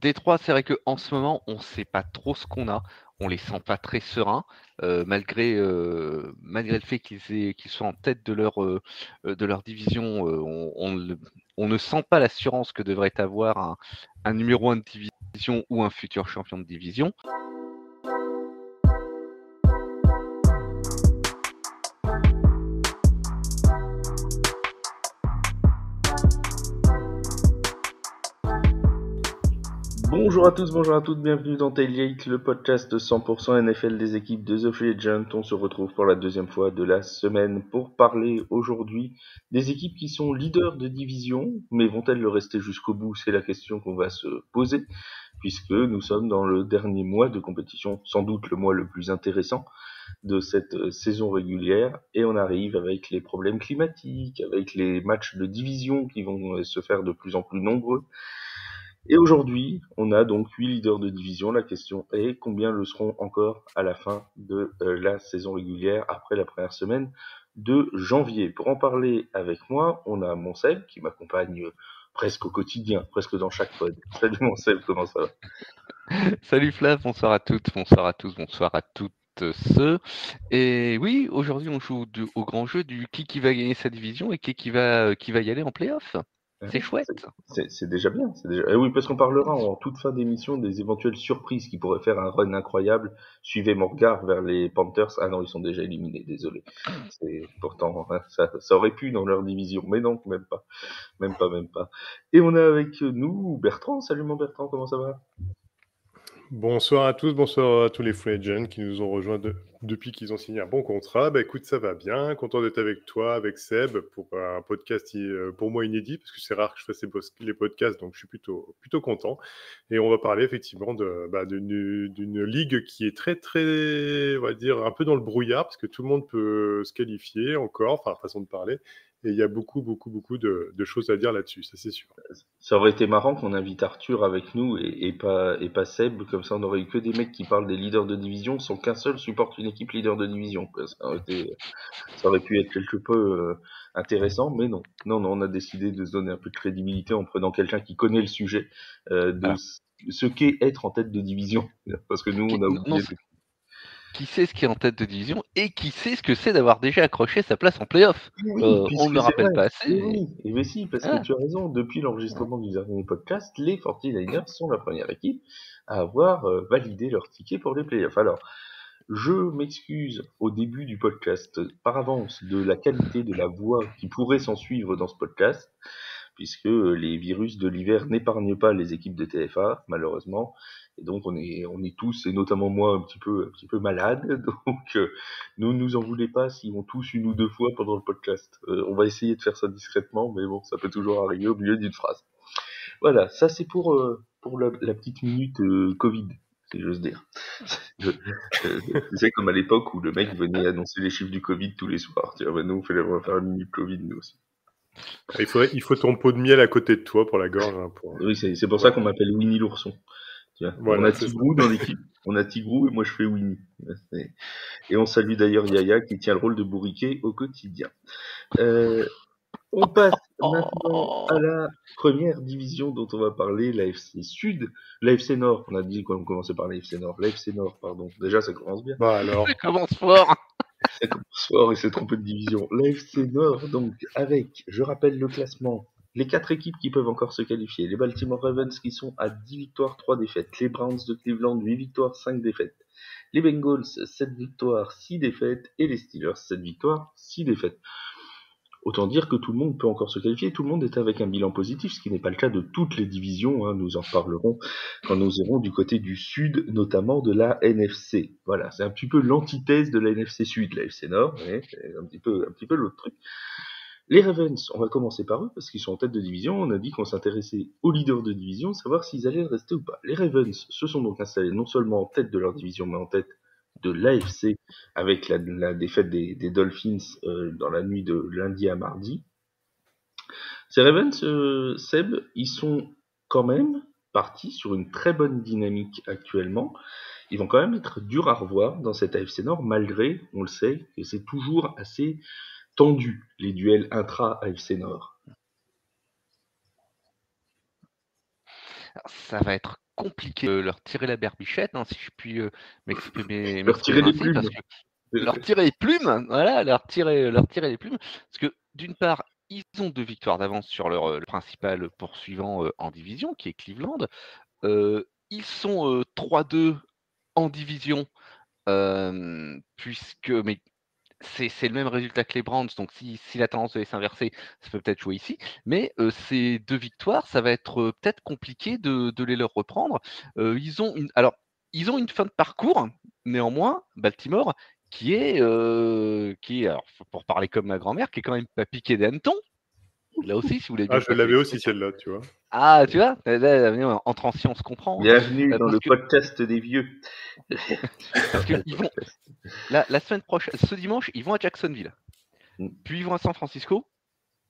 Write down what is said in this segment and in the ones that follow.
Détroit, c'est vrai qu'en ce moment, on ne sait pas trop ce qu'on a. On les sent pas très sereins, malgré le fait qu'ils soient en tête de leur division. On ne sent pas l'assurance que devrait avoir un numéro 1 de division ou un futur champion de division. Bonjour à tous, bonjour à toutes, bienvenue dans Tailgate, le podcast de 100% NFL des équipes de The Free Agent. On se retrouve pour la deuxième fois de la semaine pour parler aujourd'hui des équipes qui sont leaders de division, mais vont-elles le rester jusqu'au bout? C'est la question qu'on va se poser, puisque nous sommes dans le dernier mois de compétition, sans doute le mois le plus intéressant de cette saison régulière, et on arrive avec les problèmes climatiques, avec les matchs de division qui vont se faire de plus en plus nombreux. Et aujourd'hui, on a donc 8 leaders de division. La question est combien le seront encore à la fin de la saison régulière après la première semaine de janvier. Pour en parler avec moi, on a Monseb qui m'accompagne presque au quotidien, presque dans chaque pod. Salut Monseb, comment ça va? Salut Flav, bonsoir à toutes, bonsoir à tous, bonsoir à toutes ceux. Et oui, aujourd'hui on joue au grand jeu du qui va gagner sa division et qui va y aller en playoff. C'est Ouais, chouette. c'est déjà bien. C'est déjà... Et oui, parce qu'on parlera en toute fin d'émission des éventuelles surprises qui pourraient faire un run incroyable. Suivez mon regard vers les Panthers. Ah non, ils sont déjà éliminés, désolé. C'est pourtant hein, ça aurait pu dans leur division, mais non, même pas, même pas, même pas. Et on a avec nous Bertrand. Salut mon Bertrand, comment ça va? Bonsoir à tous, bonsoir à tous les free agents qui nous ont rejoints depuis qu'ils ont signé un bon contrat. Bah écoute, ça va bien, content d'être avec toi, avec Seb, pour un podcast pour moi inédit, parce que c'est rare que je fasse les podcasts, donc je suis plutôt content. Et on va parler effectivement d'une ligue qui est très, on va dire, un peu dans le brouillard, parce que tout le monde peut se qualifier encore, enfin, façon de parler. Et il y a beaucoup de choses à dire là-dessus, ça c'est sûr. Ça aurait été marrant qu'on invite Arthur avec nous et pas Seb, comme ça on aurait eu que des mecs qui parlent des leaders de division sans qu'un seul supporte une équipe leader de division, quoi. Ça aurait pu être quelque peu intéressant, mais non. Non, non, on a décidé de se donner un peu de crédibilité en prenant quelqu'un qui connaît le sujet de Voilà. ce qu'est être en tête de division. Parce que nous, on a Non, oublié. qui sait ce qui est en tête de division et qui sait ce que c'est d'avoir déjà accroché sa place en playoff. Oui, On ne puisque le c'est rappelle vrai. pas Et assez. oui, et mais si, parce que Ah, tu as raison. Depuis l'enregistrement du dernier podcast, les 49ers sont la première équipe à avoir validé leur ticket pour les playoffs. Alors, je m'excuse au début du podcast par avance de la qualité de la voix qui pourrait s'en suivre dans ce podcast, puisque les virus de l'hiver n'épargnent pas les équipes de TFA, malheureusement. Et donc on est tous, et notamment moi, un petit peu malade. Donc ne nous en voulez pas si on tousse une ou deux fois pendant le podcast. On va essayer de faire ça discrètement, mais bon, ça peut toujours arriver au milieu d'une phrase. Voilà, ça c'est pour la petite minute Covid, si j'ose dire. Je, tu sais, comme à l'époque où le mec venait annoncer les chiffres du Covid tous les soirs. Tiens, bah, nous, on va faire une minute Covid, nous aussi. Il faut ton pot de miel à côté de toi pour la gorge. Hein, Oui, c'est pour ça voilà. qu'on m'appelle Winnie l'ourson. Tu vois. On a Voilà, c'est ça. Tigrou dans l'équipe. On a Tigrou et moi je fais Winnie. Et on salue d'ailleurs Yaya qui tient le rôle de bourriquet au quotidien. Euh, On passe maintenant oh, à la première division dont on va parler, l'AFC Sud. L'AFC Nord, on a dit qu'on commençait par l'AFC Nord. L'AFC Nord, pardon. Déjà, ça commence bien. Bah ça alors, commence fort. Ça commence fort et s'est trompé de division. L'AFC Nord, donc, avec, je rappelle le classement, les 4 équipes qui peuvent encore se qualifier. Les Baltimore Ravens qui sont à 10 victoires, 3 défaites. Les Browns de Cleveland, 8 victoires, 5 défaites. Les Bengals, 7 victoires, 6 défaites. Et les Steelers, 7 victoires, 6 défaites. Autant dire que tout le monde peut encore se qualifier, tout le monde est avec un bilan positif, ce qui n'est pas le cas de toutes les divisions, hein, nous en reparlerons quand nous irons du côté du sud, notamment de la NFC. Voilà, c'est un petit peu l'antithèse de la NFC Sud, la NFC Nord, mais c'est un petit peu l'autre truc. Les Ravens, on va commencer par eux, parce qu'ils sont en tête de division, on a dit qu'on s'intéressait aux leaders de division, savoir s'ils allaient rester ou pas. Les Ravens se sont donc installés non seulement en tête de leur division, mais en tête de l'AFC avec la défaite des Dolphins dans la nuit de lundi à mardi. Ces Ravens, Seb, ils sont quand même partis sur une très bonne dynamique actuellement. Ils vont quand même être durs à revoir dans cette AFC Nord, malgré, on le sait, que c'est toujours assez tendu, les duels intra-AFC Nord. Ça va être compliqué de leur tirer la berbichette, hein, si je puis m'exprimer Leur tirer les ainsi, plumes. parce que leur tirer les plumes, voilà, leur tirer les plumes, parce que d'une part, ils ont 2 victoires d'avance sur le principal poursuivant en division, qui est Cleveland. Ils sont 3-2 en division, puisque mais c'est le même résultat que les Browns, donc si la tendance devait s'inverser, ça peut peut-être jouer ici. Mais ces 2 victoires, ça va être peut-être compliqué de les leur reprendre. Ils ont une fin de parcours, néanmoins, Baltimore, qui est alors pour parler comme ma grand-mère, qui est quand même pas piqué des hannetons. Là aussi, si vous voulez bien Ah, me je passer l'avais aussi l'expression. celle-là, tu vois. Ah, tu vois? Là, entre anciens, on se comprend, hein. Bienvenue dans Parce le que podcast des vieux. parce Enfin, qu'ils le vont podcast. la semaine prochaine, ce dimanche, ils vont à Jacksonville, Mm. puis ils vont à San Francisco,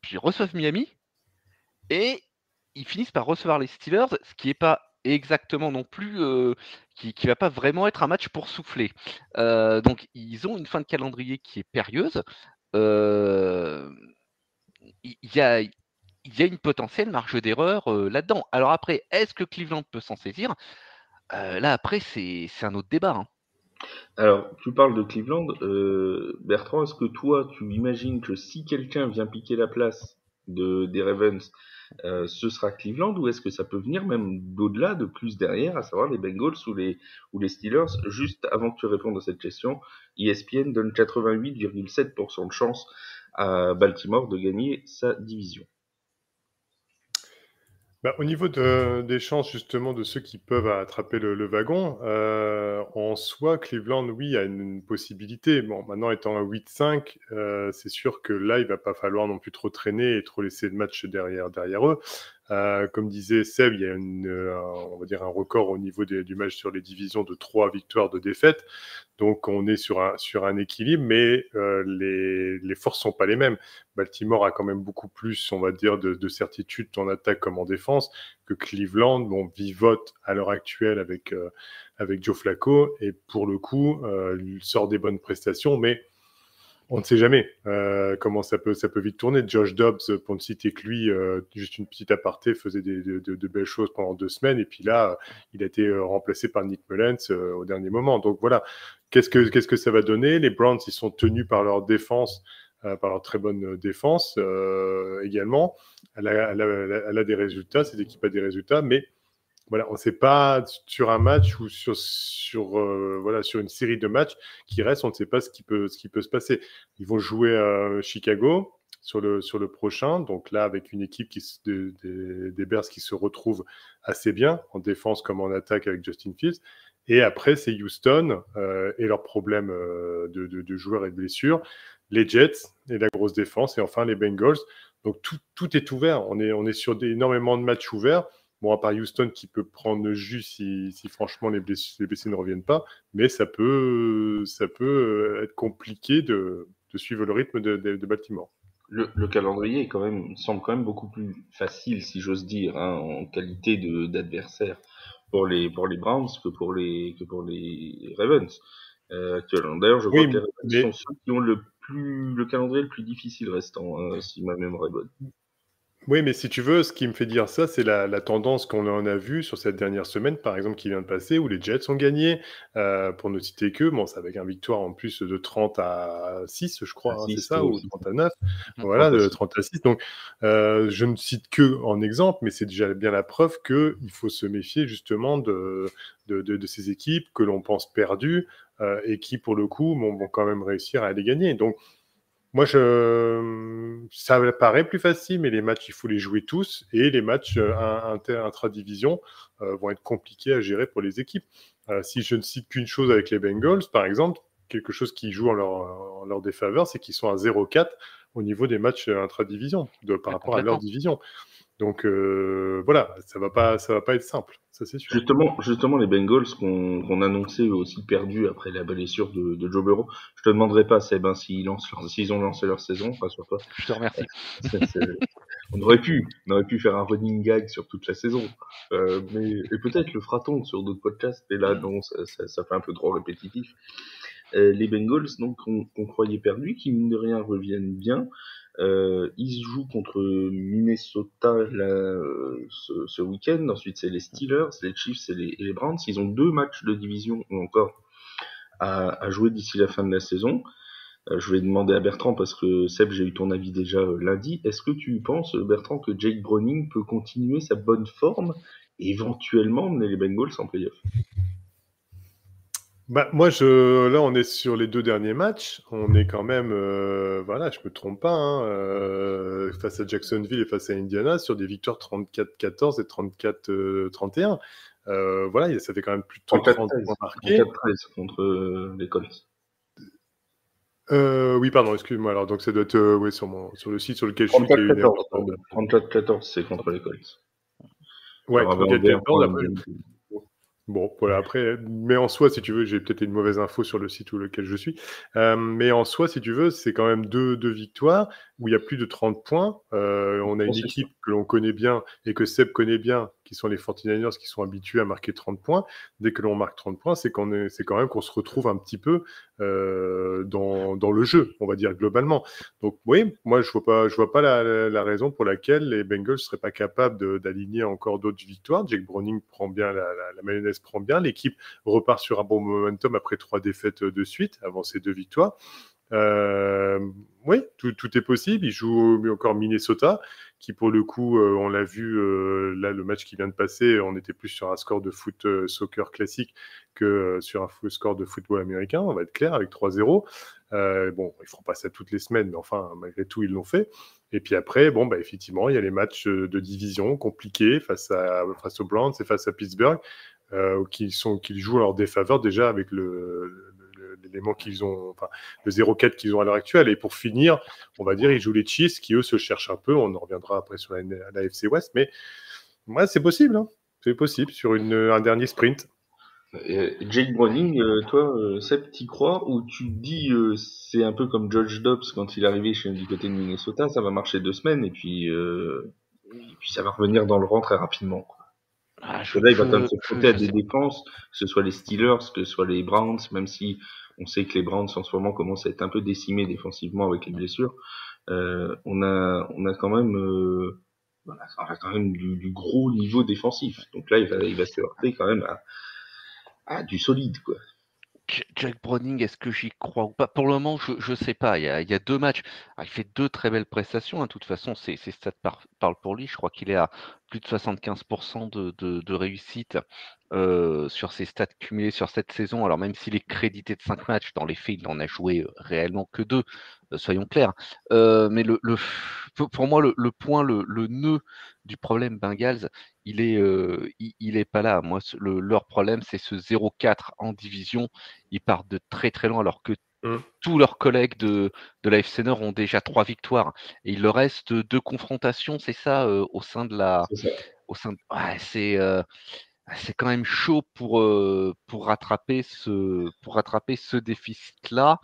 puis ils reçoivent Miami et ils finissent par recevoir les Steelers, ce qui est pas exactement non plus, qui va pas vraiment être un match pour souffler. Donc ils ont une fin de calendrier qui est périlleuse. Heu, il y a une potentielle marge d'erreur, là-dedans. Alors après, est-ce que Cleveland peut s'en saisir? Là après c'est un autre débat, hein. Alors, tu parles de Cleveland. Bertrand, est-ce que toi, tu imagines que si quelqu'un vient piquer la place des Ravens, ce sera Cleveland, ou est-ce que ça peut venir même d'au-delà, de plus derrière, à savoir les Bengals ou les Steelers? Juste avant que tu répondes à cette question, ESPN donne 88,7% de chance à Baltimore de gagner sa division. Bah, au niveau des chances justement de ceux qui peuvent attraper le wagon, en soi, Cleveland, oui, a une possibilité. Bon, maintenant étant à 8-5, c'est sûr que là, il va pas falloir non plus trop traîner et trop laisser de match derrière eux. Comme disait Seb, il y a on va dire un record au niveau du match sur les divisions de 3 victoires, de défaites. Donc on est sur un équilibre, mais les forces sont pas les mêmes. Baltimore a quand même beaucoup plus, on va dire, de certitude en attaque comme en défense que Cleveland. Bon, vivote à l'heure actuelle avec Joe Flacco, et pour le coup, il sort des bonnes prestations, mais on ne sait jamais comment ça peut vite tourner. Josh Dobbs, pour ne citer que lui, juste une petite aparté, faisait de belles choses pendant 2 semaines, et puis là, il a été remplacé par Nick Mullens au dernier moment. Donc voilà, qu'est-ce que ça va donner? Les Browns, ils sont tenus par leur défense, par leur très bonne défense également. Elle a des résultats, cette équipe a des résultats, mais voilà, on ne sait pas sur un match ou voilà, sur une série de matchs qui reste, on ne sait pas ce qui peut se passer. Ils vont jouer Chicago sur le prochain, donc là avec une équipe des Bears qui se retrouve assez bien en défense comme en attaque avec Justin Fields. Et après, c'est Houston et leurs problèmes de joueurs et de blessures, les Jets et la grosse défense, et enfin les Bengals. Donc tout est ouvert. On est sur énormément de matchs ouverts. Bon, à part Houston qui peut prendre le jus si franchement les blessés ne reviennent pas, mais ça peut être compliqué de suivre le rythme de Baltimore. Le calendrier semble quand même beaucoup plus facile, si j'ose dire, hein, en qualité d'adversaire pour les Browns que pour les Ravens actuellement. D'ailleurs, je crois Oui, que les Ravens mais sont ceux qui ont le calendrier le plus difficile restant, si ma mémoire est bonne. Oui, mais si tu veux, ce qui me fait dire ça, c'est la tendance qu'on en a vue sur cette dernière semaine, par exemple, qui vient de passer, où les Jets ont gagné, pour ne citer que, bon, c'est avec une victoire en plus de 30-6, je crois, hein, c'est 6, ça, ou 30-9, Mmh. voilà, de 36. 30-6. Donc, je ne cite que en exemple, mais c'est déjà bien la preuve qu'il faut se méfier justement de ces équipes que l'on pense perdues, et qui, pour le coup, vont quand même réussir à les gagner. Donc, moi, ça me paraît plus facile, mais les matchs, il faut les jouer tous, et les matchs intra-division vont être compliqués à gérer pour les équipes. Si je ne cite qu'une chose avec les Bengals, par exemple, quelque chose qui joue en leur défaveur, c'est qu'ils sont à 0-4 au niveau des matchs intra-division par Ouais, rapport à leur complètement. division. Donc voilà, ça va pas être simple, ça c'est sûr. Justement, les Bengals qu'on annonçait eux aussi perdus après la blessure de Joe Burrow. Je te demanderai pas, Seb, hein, s'ils ont lancé leur saison, rassure-toi. Je te remercie. C'est- on aurait pu faire un running gag sur toute la saison. Et peut-être le fera-t-on sur d'autres podcasts, mais là, non, ça fait un peu trop répétitif. Les Bengals, donc, qu'on croyait perdus, qui mine de rien reviennent bien. Ils jouent contre Minnesota ce week-end. Ensuite, c'est les Steelers, les Chiefs et les Browns. Ils ont 2 matchs de division encore à jouer d'ici la fin de la saison. Je vais demander à Bertrand parce que Seb, j'ai eu ton avis déjà lundi. Est-ce que tu penses, Bertrand, que Jake Browning peut continuer sa bonne forme et éventuellement mener les Bengals en playoff? Bah, moi, là, on est sur les 2 derniers matchs. On est quand même, voilà, je me trompe pas, hein, face à Jacksonville et face à Indiana, sur des victoires 34-14 et 34-31. Voilà, ça fait quand même plus de 30 points marqués. 34-13 contre les Colts. Oui, pardon, excuse-moi. Alors, donc ça doit être ouais, sur le site sur lequel je suis. 34-14, c'est contre les Colts. Ouais, 34-14. Après, bon, voilà, après, mais en soi, si tu veux, j'ai peut-être une mauvaise info sur le site où lequel je suis. Mais en soi, si tu veux, c'est quand même deux victoires où il y a plus de 30 points. On a une équipe que l'on connaît bien et que Seb connaît bien, qui sont les 49ers, qui sont habitués à marquer 30 points. Dès que l'on marque 30 points, c'est quand même qu'on se retrouve un petit peu dans le jeu, on va dire, globalement. Donc oui, moi, je vois pas la raison pour laquelle les Bengals ne seraient pas capables d'aligner encore d'autres victoires. Jake Browning prend bien la mayonnaise, prend bien. L'équipe repart sur un bon momentum après 3 défaites de suite, avant ces 2 victoires. Oui, tout est possible. Il joue encore Minnesota, qui pour le coup, on l'a vu, là, le match qui vient de passer, on était plus sur un score de foot soccer classique que sur un score de football américain, on va être clair, avec 3-0. Bon, ils feront pas ça toutes les semaines, mais enfin, malgré tout, ils l'ont fait. Et puis après, bon, bah, effectivement, il y a les matchs de division compliqués face aux Browns et face à Pittsburgh, qui jouent à leur défaveur déjà avec l'élément qu'ils ont, enfin, le 0-4 qu'ils ont à l'heure actuelle. Et pour finir, on va dire, ils jouent les Chiefs qui, eux, se cherchent un peu. On en reviendra après sur la FC West, mais ouais, c'est possible. Hein. C'est possible sur un dernier sprint. Jake Browning, toi, Seb, t'y crois ou tu te dis c'est un peu comme Josh Dobbs quand il est arrivé du côté de Minnesota, ça va marcher 2 semaines et puis ça va revenir dans le rang très rapidement. Quoi. Là, il va quand même se frotter à des défenses, que ce soit les Steelers, que ce soit les Browns, même si on sait que les Browns en ce moment commencent à être un peu décimés défensivement avec les blessures. On a quand même voilà, ça reste quand même du gros niveau défensif. Donc là, il va se heurter quand même à du solide, quoi. Jack Browning, est-ce que j'y crois ou pas? Pour le moment, je sais pas. Il y a 2 matchs. Il fait 2 très belles prestations. Hein. De toute façon, ses stats parlent pour lui. Je crois qu'il est à plus de 75% de réussite sur ses stats cumulées sur cette saison. Alors même s'il est crédité de 5 matchs, dans les faits, il n'en a joué réellement que 2, soyons clairs. Mais pour moi, le point, le nœud du problème Bengals, il est pas là. Moi, leur problème, c'est ce 0-4 en division. Ils partent de très très loin alors que tous leurs collègues de la FC Nord ont déjà 3 victoires. Et il leur reste 2 confrontations, c'est ça, au sein de la. Ouais, c'est quand même chaud pour rattraper ce déficit-là.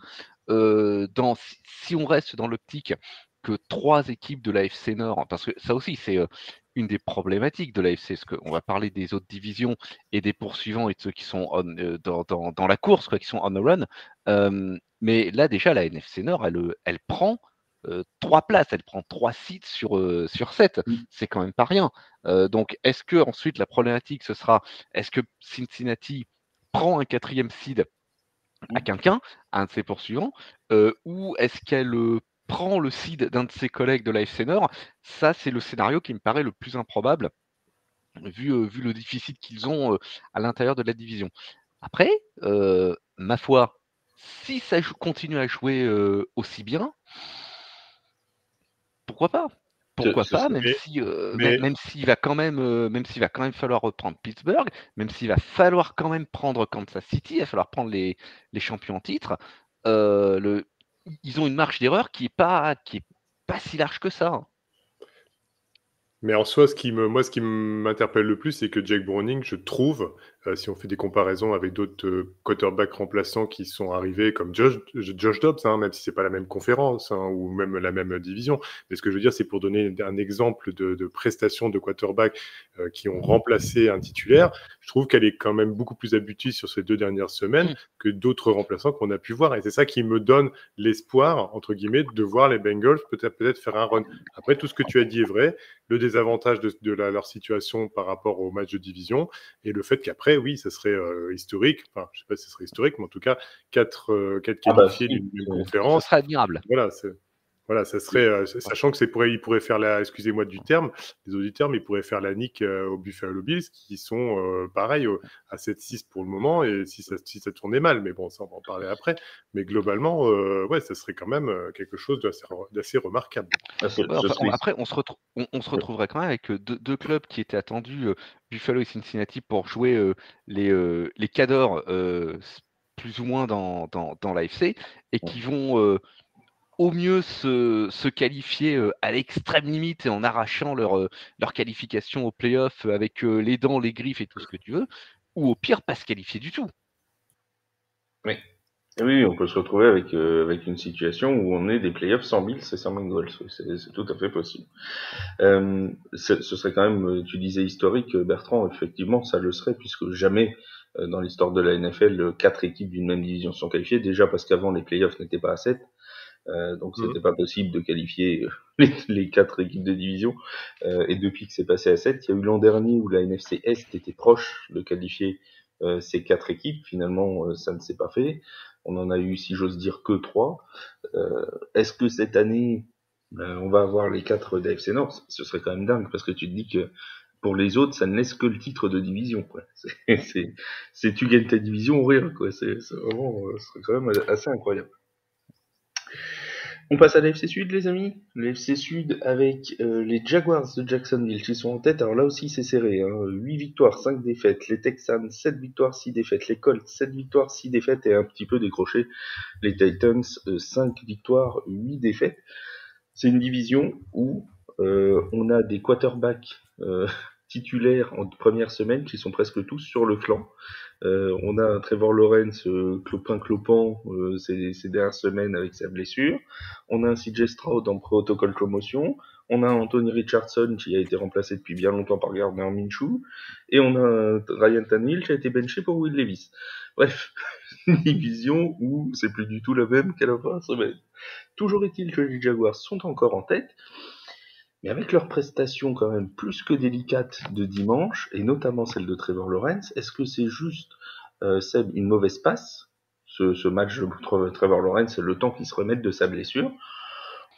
Si on reste dans l'optique que 3 équipes de la FC Nord, parce que ça aussi c'est une des problématiques de la FC, parce qu'on va parler des autres divisions et des poursuivants et de ceux qui sont dans la course, quoi, qui sont on the run. Mais là déjà la NFC Nord, elle prend 3 places, elle prend 3 sites sur 7. C'est quand même pas rien. Donc est-ce que ensuite la problématique ce sera, est-ce que Cincinnati prend un 4e seed à quelqu'un, à un de ses poursuivants, ou est-ce qu'elle prend le seed d'un de ses collègues de la FC Nord? Ça, c'est le scénario qui me paraît le plus improbable, vu le déficit qu'ils ont à l'intérieur de la division. Après, ma foi, si ça continue à jouer aussi bien, pourquoi pas? Pourquoi pas, même s'il va quand même falloir reprendre Pittsburgh, même s'il va falloir quand même prendre Kansas City, il va falloir prendre les champions en titre. Ils ont une marge d'erreur qui est pas si large que ça. Hein. Mais en soi, ce qui m'interpelle le plus, c'est que Jake Browning, je trouve, si on fait des comparaisons avec d'autres quarterbacks remplaçants qui sont arrivés, comme Josh Dobbs, hein, même si c'est pas la même conférence hein, ou même la même division. Mais ce que je veux dire, c'est pour donner un exemple de prestation de quarterback qui ont remplacé un titulaire, je trouve qu'elle est quand même beaucoup plus aboutie sur ces 2 dernières semaines que d'autres remplaçants qu'on a pu voir. Et c'est ça qui me donne l'espoir, entre guillemets, de voir les Bengals peut-être faire un run. Après, tout ce que tu as dit est vrai. Le désavantage de leur situation par rapport au match de division et le fait qu'après, oui, ça serait historique. Enfin, je ne sais pas si ce serait historique, mais en tout cas, 4 qualifiés d'une même Ce conférence. serait admirable. Voilà, ça serait, sachant que il pourrait faire excusez-moi du terme, les auditeurs, mais il pourrait faire la nique aux Buffalo Bills, qui sont pareil à 7-6 pour le moment, et si ça tournait mal, mais bon, ça on va en parler après. Mais globalement, ouais, ça serait quand même quelque chose d'assez remarquable. Après, on se retrouverait quand même avec deux clubs qui étaient attendus, Buffalo et Cincinnati, pour jouer les cadors plus ou moins dans l'AFC, et qui vont au mieux se qualifier à l'extrême limite et en arrachant leur qualification au playoff avec les dents, les griffes et tout ce que tu veux, ou au pire pas se qualifier du tout. Oui, on peut se retrouver avec une situation où on est des playoffs sans Bills et sans Bengals. C'est tout à fait possible. Ce serait quand même, tu disais historique, Bertrand, effectivement, ça le serait, puisque jamais dans l'histoire de la NFL, 4 équipes d'une même division sont qualifiées. Déjà parce qu'avant, les playoffs n'étaient pas à 7. Donc c'était pas possible de qualifier les 4 équipes de division. Et depuis que c'est passé à 7, il y a eu l'an dernier où la NFC Est était proche de qualifier ces 4 équipes. Finalement, ça ne s'est pas fait. On en a eu, si j'ose dire, que 3. Est-ce que cette année, on va avoir les 4 d'AFC Nord? Ce serait quand même dingue, parce que tu te dis que pour les autres, ça ne laisse que le titre de division, quoi. C'est tu gagnes ta division ou rien, quoi. C'est vraiment, ce serait quand même assez incroyable. On passe à l'AFC Sud, les amis. L'AFC Sud avec les Jaguars de Jacksonville qui sont en tête. Alors là aussi, c'est serré. 8 victoires, 5 défaites. Les Texans, 7 victoires, 6 défaites. Les Colts, 7 victoires, 6 défaites. Et un petit peu décroché. Les Titans, 5 victoires, 8 défaites. C'est une division où on a des quarterbacks titulaires en première semaine qui sont presque tous sur le flanc. On a un Trevor Lawrence clopin-clopant ces dernières semaines avec sa blessure. On a un CJ Stroud en protocole commotion. On a Anthony Richardson qui a été remplacé depuis bien longtemps par Gardner Minshew. Et on a Ryan Tannehill qui a été benché pour Will Levis. Bref, une division où c'est plus du tout la même qu'à la première semaine. Toujours est-il que les Jaguars sont encore en tête, mais avec leur prestation quand même plus que délicate de dimanche, et notamment celle de Trevor Lawrence, est-ce que c'est juste Seb, une mauvaise passe, ce match de Trevor Lawrence, le temps qu'il se remette de sa blessure,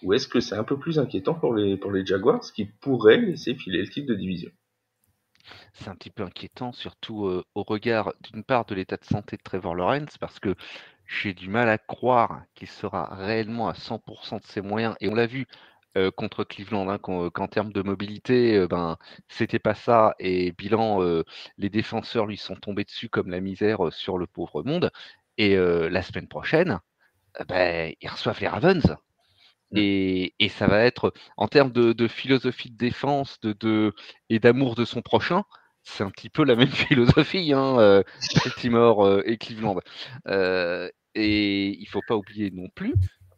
ou est-ce que c'est un peu plus inquiétant pour les Jaguars qui pourraient laisser filer le titre de division? C'est un petit peu inquiétant, surtout au regard d'une part de l'état de santé de Trevor Lawrence, parce que j'ai du mal à croire qu'il sera réellement à 100% de ses moyens. Et on l'a vu contre Cleveland, hein, qu'en termes de mobilité, c'était pas ça. Et bilan, les défenseurs lui sont tombés dessus comme la misère sur le pauvre monde. Et la semaine prochaine, ils reçoivent les Ravens. Et ça va être, en termes de philosophie de défense et d'amour de son prochain, c'est un petit peu la même philosophie, hein, Baltimore et Cleveland. Et il ne faut pas oublier non plus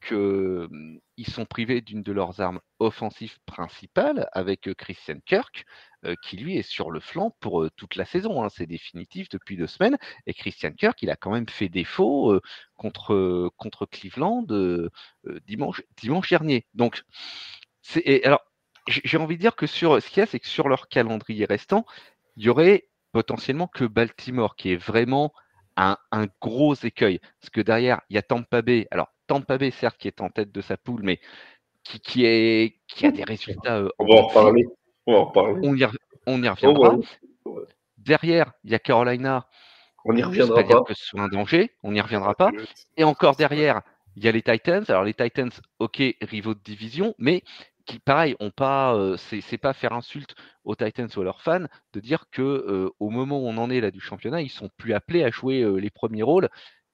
qu'ils sont privés d'une de leurs armes offensives principales avec Christian Kirk, qui lui est sur le flanc pour toute la saison. Hein. C'est définitif depuis 2 semaines. Et Christian Kirk, il a quand même fait défaut contre Cleveland dimanche dernier. Donc, alors, j'ai envie de dire que ce qu'il y a, c'est que sur leur calendrier restant, il y aurait potentiellement que Baltimore, qui est vraiment un gros écueil. Parce que derrière, il y a Tampa Bay. Alors, Tampa Bay, certes, qui est en tête de sa poule, mais qui a des résultats On va en reparler. On y reviendra. Derrière, il y a Carolina. On n'y Je ne sais reviendra pas dire pas. que ce soit un danger. On n'y reviendra pas. Et encore derrière, il y a les Titans. Alors les Titans, ok, rivaux de division, mais qui, pareil, ont pas. C'est pas faire insulte aux Titans ou à leurs fans de dire que au moment où on en est là du championnat, ils sont plus appelés à jouer les premiers rôles.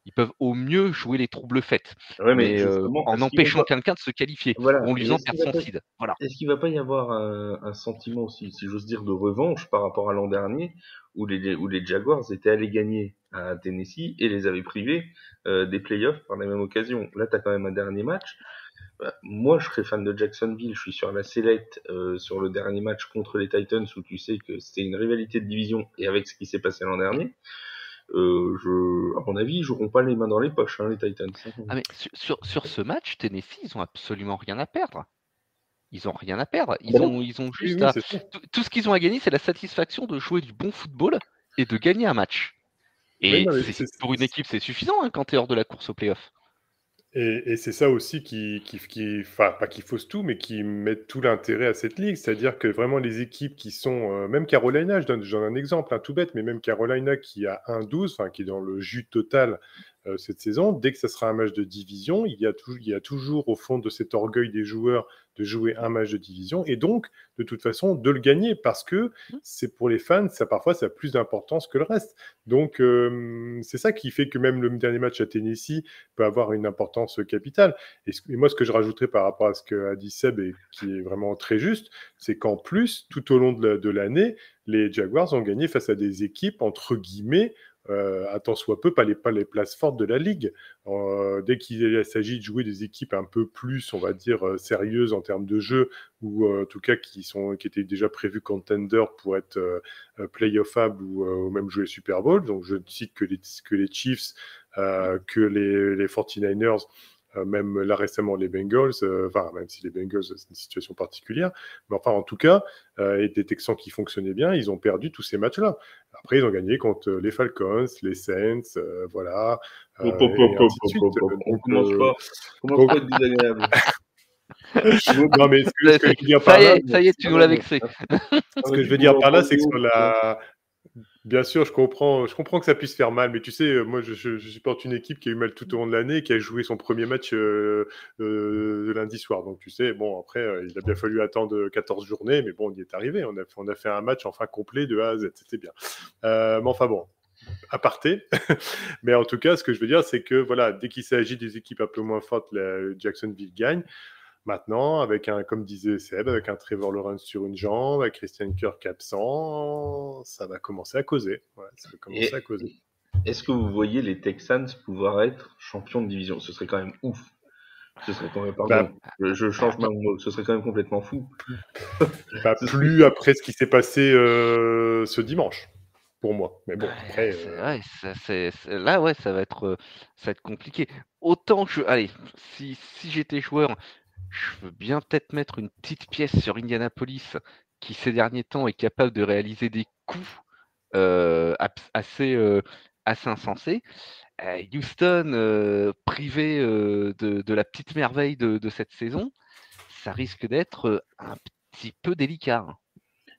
Ils peuvent au mieux jouer les troubles faits, Ouais, mais mais justement, en est-ce qu'ils vont empêchant pas quelqu'un de se qualifier voilà, ou en lui et faisant perdre son seed. Voilà. est-ce qu'il va pas y avoir un sentiment aussi, si j'ose dire, de revanche par rapport à l'an dernier, où les Jaguars étaient allés gagner à Tennessee et les avaient privés des playoffs par la même occasion. Là, tu as quand même un dernier match. Bah, moi, je serais fan de Jacksonville. Je suis sur la sellette sur le dernier match contre les Titans, où tu sais que c'était une rivalité de division, et avec ce qui s'est passé l'an dernier, à mon avis, ils joueront pas les mains dans les poches, hein, les Titans. Ah, mais sur ce match, Tennessee, ils ont absolument rien à perdre. Ils ont rien à perdre. Ah bah Ils ont Oui, juste oui, à. c'est ça. Tout ce qu'ils ont à gagner, c'est la satisfaction de jouer du bon football et de gagner un match. Oui, Et non, mais pour une équipe, c'est suffisant hein, quand tu es hors de la course au playoff. et c'est ça aussi enfin, pas qui fausse tout, mais qui met tout l'intérêt à cette ligue. C'est-à-dire que vraiment les équipes qui sont, même Carolina, j'en un exemple, tout bête, mais même Carolina qui a 1-12, enfin qui est dans le jus total cette saison, dès que ça sera un match de division, il y a toujours au fond de cet orgueil des joueurs de jouer un match de division et donc de toute façon de le gagner parce que c'est pour les fans, parfois ça a plus d'importance que le reste. Donc c'est ça qui fait que même le dernier match à Tennessee peut avoir une importance capitale. Et moi, ce que je rajouterais par rapport à ce qu'a dit Seb et qui est vraiment très juste, c'est qu'en plus, tout au long de l'année, les Jaguars ont gagné face à des équipes, entre guillemets, à tant soit peu, pas les places fortes de la ligue. Dès qu'il s'agit de jouer des équipes un peu plus, on va dire, sérieuses en termes de jeu, ou en tout cas qui étaient déjà prévus contenders pour être playoffable ou même jouer Super Bowl. Donc je ne cite que les Chiefs, que les 49ers, même là récemment les Bengals, enfin même si les Bengals c'est une situation particulière, mais enfin en tout cas, et des Texans qui fonctionnaient bien, ils ont perdu tous ces matchs-là. Après ils ont gagné contre les Falcons, les Saints, voilà, Hop, hop, et hop, hop, ainsi de hop, suite. hop, hop. On Donc, commence donc pas à être désagréable. non mais ce que je veux dire par là, Ça y est, tu nous l'as vexé. ce que je veux dire par là, c'est que sur la bien sûr, je comprends que ça puisse faire mal, mais tu sais, moi, je supporte une équipe qui a eu mal tout au long de l'année et qui a joué son premier match de lundi soir. Donc, tu sais, bon, après, il a bien fallu attendre 14 journées, mais bon, on y est arrivé. On a fait un match enfin complet de A à Z, c'était bien. Mais enfin bon, aparté. Mais en tout cas, ce que je veux dire, c'est que voilà, dès qu'il s'agit des équipes un peu moins fortes, Jacksonville gagne. Maintenant, comme disait Seb, avec un Trevor Lawrence sur une jambe, avec Christian Kirk absent, ça va commencer à causer. Ouais, ça va commencer à Et causer. est-ce que vous voyez les Texans pouvoir être champions de division? Ce serait quand même ouf. Ce serait quand même, Bah, pardon, je change ma mot, ce serait quand même complètement fou. Ce serait plus après ce qui s'est passé ce dimanche, pour moi. Mais bon, après. Ouais, là, ouais, ça va être compliqué. Autant allez, si j'étais joueur, je veux bien peut-être mettre une petite pièce sur Indianapolis, qui ces derniers temps est capable de réaliser des coups assez insensés. Houston, privé de la petite merveille de cette saison, ça risque d'être un petit peu délicat.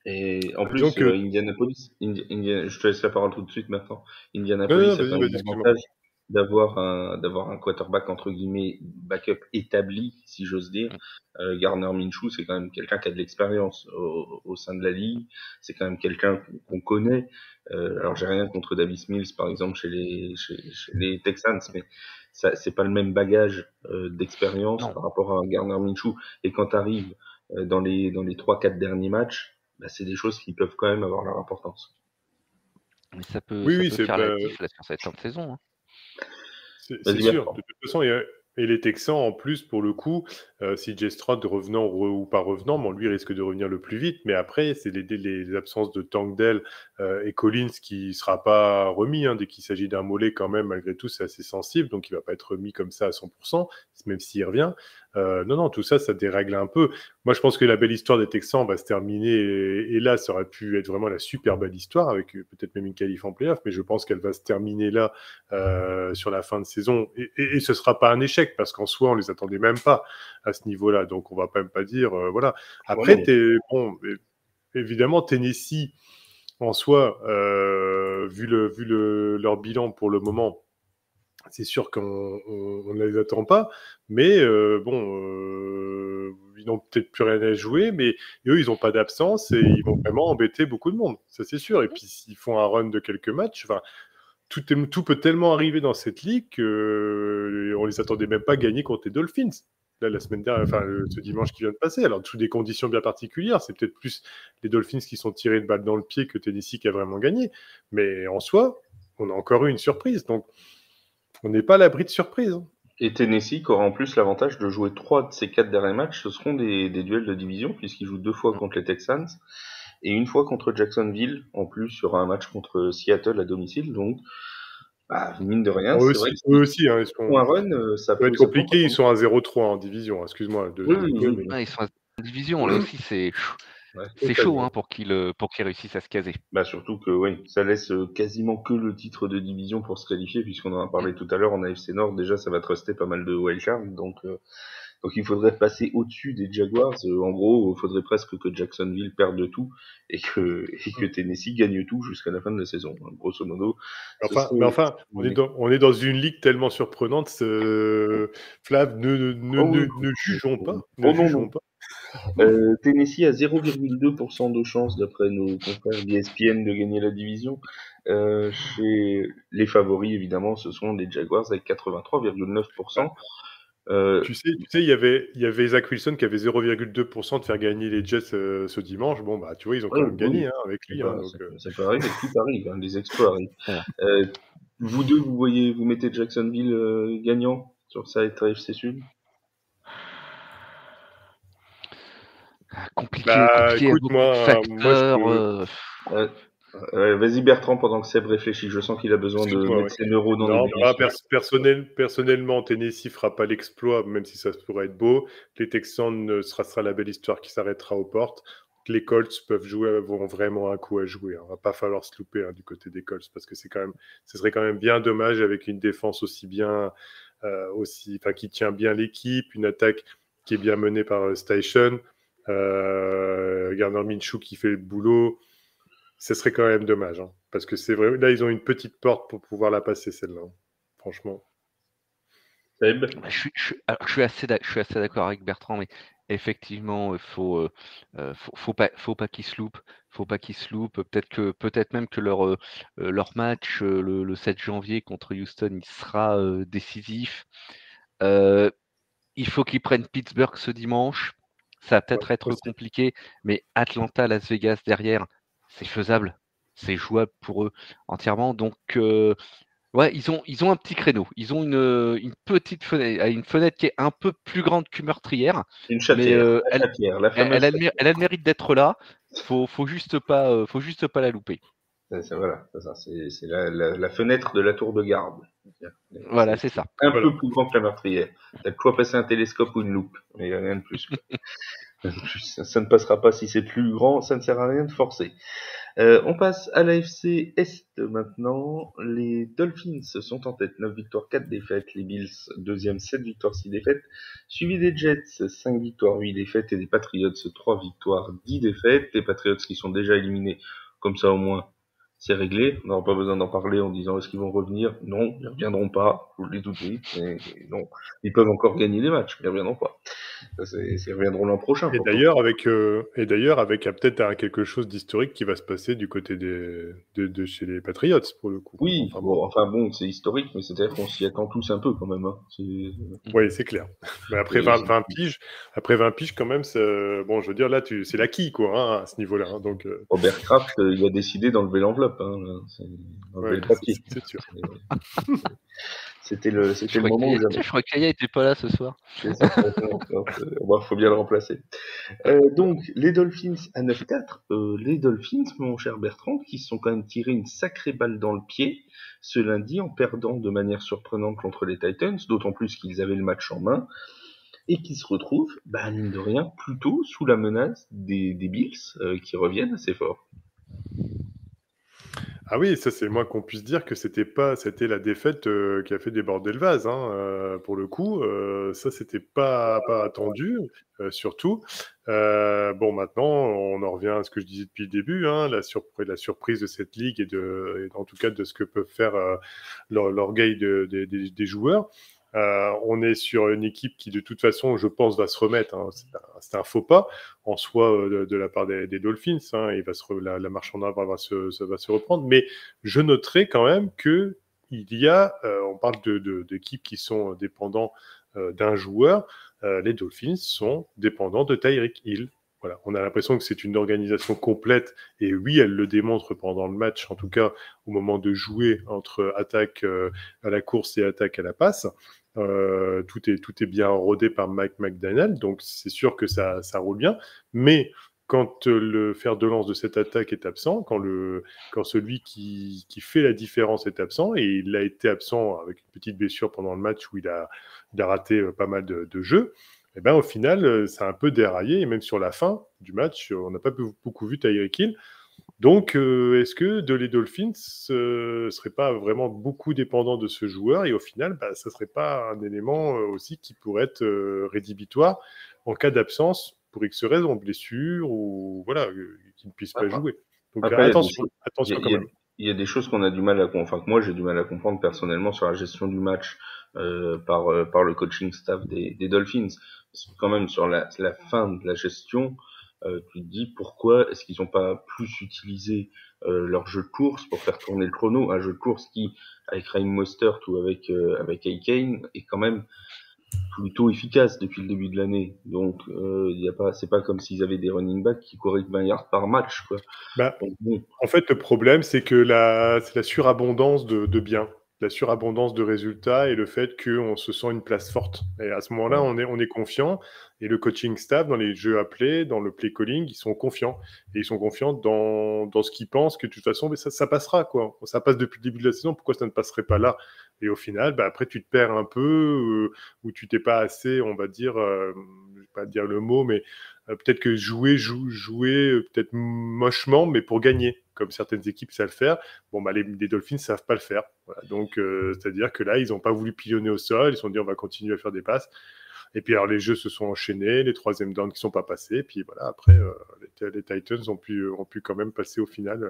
Et en Disons plus, que. Indianapolis, je te laisse la parole tout de suite maintenant. Non, Indianapolis non, a quand vas-y, même vas-y, excuse-moi. l'avantage d'avoir un quarterback entre guillemets backup établi, si j'ose dire. Gardner Minshew, c'est quand même quelqu'un qui a de l'expérience au sein de la ligue. C'est quand même quelqu'un qu'on connaît. Alors j'ai rien contre Davis Mills par exemple chez les Texans, mais ça c'est pas le même bagage d'expérience Non, par rapport à Gardner Minshew. Et quand tu arrives dans les 3-4 derniers matchs, bah, c'est des choses qui peuvent quand même avoir leur importance. mais Oui, ça oui, peut faire la diff là, sur cette fin de saison. Hein. c'est Vas-y sûr. De Bertrand. toute façon, et les Texans, en plus, pour le coup, CJ Stroud revenant ou pas revenant, bon, lui risque de revenir le plus vite. Mais après, c'est les absences de Tank Dell et Collins qui ne sera pas remis. Dès qu'il s'agit d'un mollet, quand même, malgré tout, c'est assez sensible. Donc, il ne va pas être remis comme ça à 100%, même s'il revient. Non, tout ça, ça dérègle un peu. Moi, je pense que la belle histoire des Texans va se terminer. Et là, ça aurait pu être vraiment la super belle histoire, avec peut-être même une qualif en playoff. Mais je pense qu'elle va se terminer là, sur la fin de saison. Et ce ne sera pas un échec, parce qu'en soi, on ne les attendait même pas à ce niveau-là. Donc, on ne va même pas dire... voilà. Après, Ouais, bon, évidemment, Tennessee, en soi, leur bilan pour le moment, c'est sûr qu'on ne les attend pas, mais ils n'ont peut-être plus rien à jouer, mais eux, ils n'ont pas d'absence et ils vont vraiment embêter beaucoup de monde, ça c'est sûr. Et puis s'ils font un run de quelques matchs, tout peut tellement arriver dans cette ligue qu'on les attendait même pas gagner contre les Dolphins. Là, la semaine dernière, ce dimanche qui vient de passer. Alors, sous des conditions bien particulières, c'est peut-être plus les Dolphins qui sont tirés de balle dans le pied que Tennessee qui a vraiment gagné. Mais en soi, on a encore eu une surprise. Donc, on n'est pas à l'abri de surprise. Hein. Et Tennessee qui aura en plus l'avantage de jouer 3 de ses 4 derniers matchs, ce seront des duels de division, puisqu'ils jouent 2 fois contre les Texans et 1 fois contre Jacksonville. En plus, il y aura un match contre Seattle à domicile, donc mine de rien, c'est vrai que eux aussi, hein, ils un run, ça peut être compliqué, ils sont à 0-3 en division, excuse-moi. Mais... ils sont en division, là aussi, c'est chaud hein, pour qu'ils réussissent à se caser. Surtout que ça laisse quasiment que le titre de division pour se qualifier, puisqu'on en a parlé tout à l'heure en AFC Nord, déjà ça va truster pas mal de wildcards, donc il faudrait passer au-dessus des Jaguars. En gros, il faudrait presque que Jacksonville perde tout et que Tennessee gagne tout jusqu'à la fin de la saison. Grosso modo. On est dans une ligue tellement surprenante. Flav, ne jugeons pas. Non. Tennessee a 0,2% de chance, d'après nos confrères d'ESPN, de gagner la division. Chez les favoris, évidemment, ce sont les Jaguars avec 83,9%. Tu sais, il y avait Zach Wilson qui avait 0,2% de faire gagner les Jets ce dimanche. Bon, tu vois, ils ont quand même gagné avec lui. Ça peut arriver, tout arrive, les exploits arrivent. Vous deux, vous mettez Jacksonville gagnant sur sa AFC Sud? Compliqué. Écoute, moi, vas-y Bertrand, pendant que Seb réfléchit, je sens qu'il a besoin de mettre ses neurones dans personnellement, Tennessee fera pas l'exploit, même si ça pourrait être beau. Les Texans, ce sera la belle histoire qui s'arrêtera aux portes. Les Colts vont vraiment un coup à jouer. Hein. Va pas falloir se louper du côté des Colts, parce que ce serait quand même bien dommage avec une défense aussi bien, qui tient bien l'équipe, une attaque qui est bien menée par Station, Gardner Minshew qui fait le boulot. Ce serait quand même dommage, hein, parce que c'est vrai. Là, ils ont une petite porte pour pouvoir la passer, celle-là. Hein, franchement. Je suis assez d'accord avec Bertrand, mais effectivement, il faut pas qu'ils se loupent. Faut pas qu'ils se loupent. Peut-être même que leur match le 7 janvier contre Houston, il sera décisif. Il faut qu'ils prennent Pittsburgh ce dimanche. Ça va peut-être être compliqué, mais Atlanta, Las Vegas derrière, c'est faisable. C'est jouable pour eux entièrement. Donc, ils ont un petit créneau. Ils ont une petite fenêtre qui est un peu plus grande qu'une meurtrière. Une chatière. Elle a le mérite d'être là. Faut juste pas la louper. Voilà, c'est la fenêtre de la tour de garde. Voilà, c'est ça. Un peu plus grand que la meurtrière. T'as de quoi passer un télescope ou une loupe, mais rien de plus. Ça ne passera pas si c'est plus grand, ça ne sert à rien de forcer. On passe à l'AFC Est maintenant. Les Dolphins sont en tête, 9 victoires, 4 défaites. Les Bills, deuxième, 7 victoires, 6 défaites. Suivi des Jets, 5 victoires, 8 défaites. Et des Patriots, 3 victoires, 10 défaites. Les Patriots qui sont déjà éliminés, comme ça au moins, c'est réglé. On n'aura pas besoin d'en parler en disant est-ce qu'ils vont revenir. Non, ils ne reviendront pas. Je vous le dis tout de suite. Non, ils peuvent encore gagner des matchs, mais ils ne reviendront pas. Ils reviendront l'an prochain. Et d'ailleurs, avec peut-être quelque chose d'historique qui va se passer du côté de chez les Patriots, pour le coup. Oui, c'est historique, mais c'est-à-dire qu'on s'y attend tous un peu quand même. Hein. Oui, c'est clair. Mais après 20 piges, quand même, je veux dire, là, c'est l'acquis, quoi, hein, à ce niveau-là. Hein, donc, Robert Kraft, il a décidé d'enlever l'enveloppe, enlever le papier. C'est sûr. C'était le moment où je crois qu'Aya n'était pas là ce soir. Il faut bien le remplacer. Donc, les Dolphins à 9-4. Les Dolphins, mon cher Bertrand, qui se sont quand même tirés une sacrée balle dans le pied ce lundi en perdant de manière surprenante contre les Titans, d'autant plus qu'ils avaient le match en main, et qui se retrouvent, mine de rien, plutôt sous la menace des Bills qui reviennent assez fort. Ah oui, ça c'est le moins qu'on puisse dire que c'était la défaite qui a fait déborder le vase. Hein, pour le coup, ça c'était pas attendu, surtout. Maintenant, on en revient à ce que je disais depuis le début, hein, la surprise de cette ligue et en tout cas de ce que peuvent faire l'orgueil des joueurs. On est sur une équipe qui, de toute façon, je pense, va se remettre. Hein. C'est un faux pas en soi de la part des Dolphins. Hein. La marche en avant ça va se reprendre. Mais je noterai quand même que on parle d'équipes qui sont dépendants d'un joueur. Les Dolphins sont dépendants de Tyreek Hill. Voilà. On a l'impression que c'est une organisation complète, et oui, elle le démontre pendant le match, en tout cas au moment de jouer entre attaque à la course et attaque à la passe. Tout est bien rodé par Mike McDaniel, donc c'est sûr que ça roule bien, mais quand le fer de lance de cette attaque est absent, quand celui qui fait la différence est absent, et il a été absent avec une petite blessure pendant le match où il a raté pas mal de jeux, et ben, au final, ça a un peu déraillé, et même sur la fin du match, on n'a pas beaucoup vu Tyreek Hill. Donc, est-ce que les Dolphins ne seraient pas vraiment beaucoup dépendants de ce joueur, et au final, ça ne serait pas un élément aussi qui pourrait être rédhibitoire en cas d'absence pour X raison, blessure, ou voilà, qu'il ne puisse pas jouer. Donc, Après, attention quand même. il y a des choses qu'on a du mal à comprendre, enfin que moi j'ai du mal à comprendre personnellement sur la gestion du match par le coaching staff des Dolphins. Parce que quand même sur la fin de la gestion, tu te dis pourquoi est-ce qu'ils n'ont pas plus utilisé leur jeu de course pour faire tourner le chrono, un jeu de course qui avec Raheem Mostert ou avec A-Kane est quand même plutôt efficace depuis le début de l'année. Donc, c'est pas comme s'ils avaient des running backs qui couraient 20 yards par match, quoi. Donc, bon. En fait, le problème, c'est que c'est la surabondance de biens, la surabondance de résultats, et le fait qu'on se sent une place forte. Et à ce moment-là, on est confiant, et le coaching staff, dans les jeux appelés, dans le play calling, ils sont confiants. Et ils sont confiants dans ce qu'ils pensent que de toute façon, mais ça passera, quoi. Ça passe depuis le début de la saison, pourquoi ça ne passerait pas là? Et au final, après, tu te perds un peu, ou tu t'es pas assez, on va dire, je vais pas dire le mot, mais peut-être que jouer peut-être mochement, mais pour gagner, comme certaines équipes savent le faire. Bon, les Dolphins ne savent pas le faire. Voilà. Donc, c'est-à-dire que là, ils n'ont pas voulu pilonner au sol, ils se sont dit on va continuer à faire des passes. Et puis, alors, les jeux se sont enchaînés, les troisième downs qui ne sont pas passés. Puis voilà, après, les Titans ont pu quand même passer au final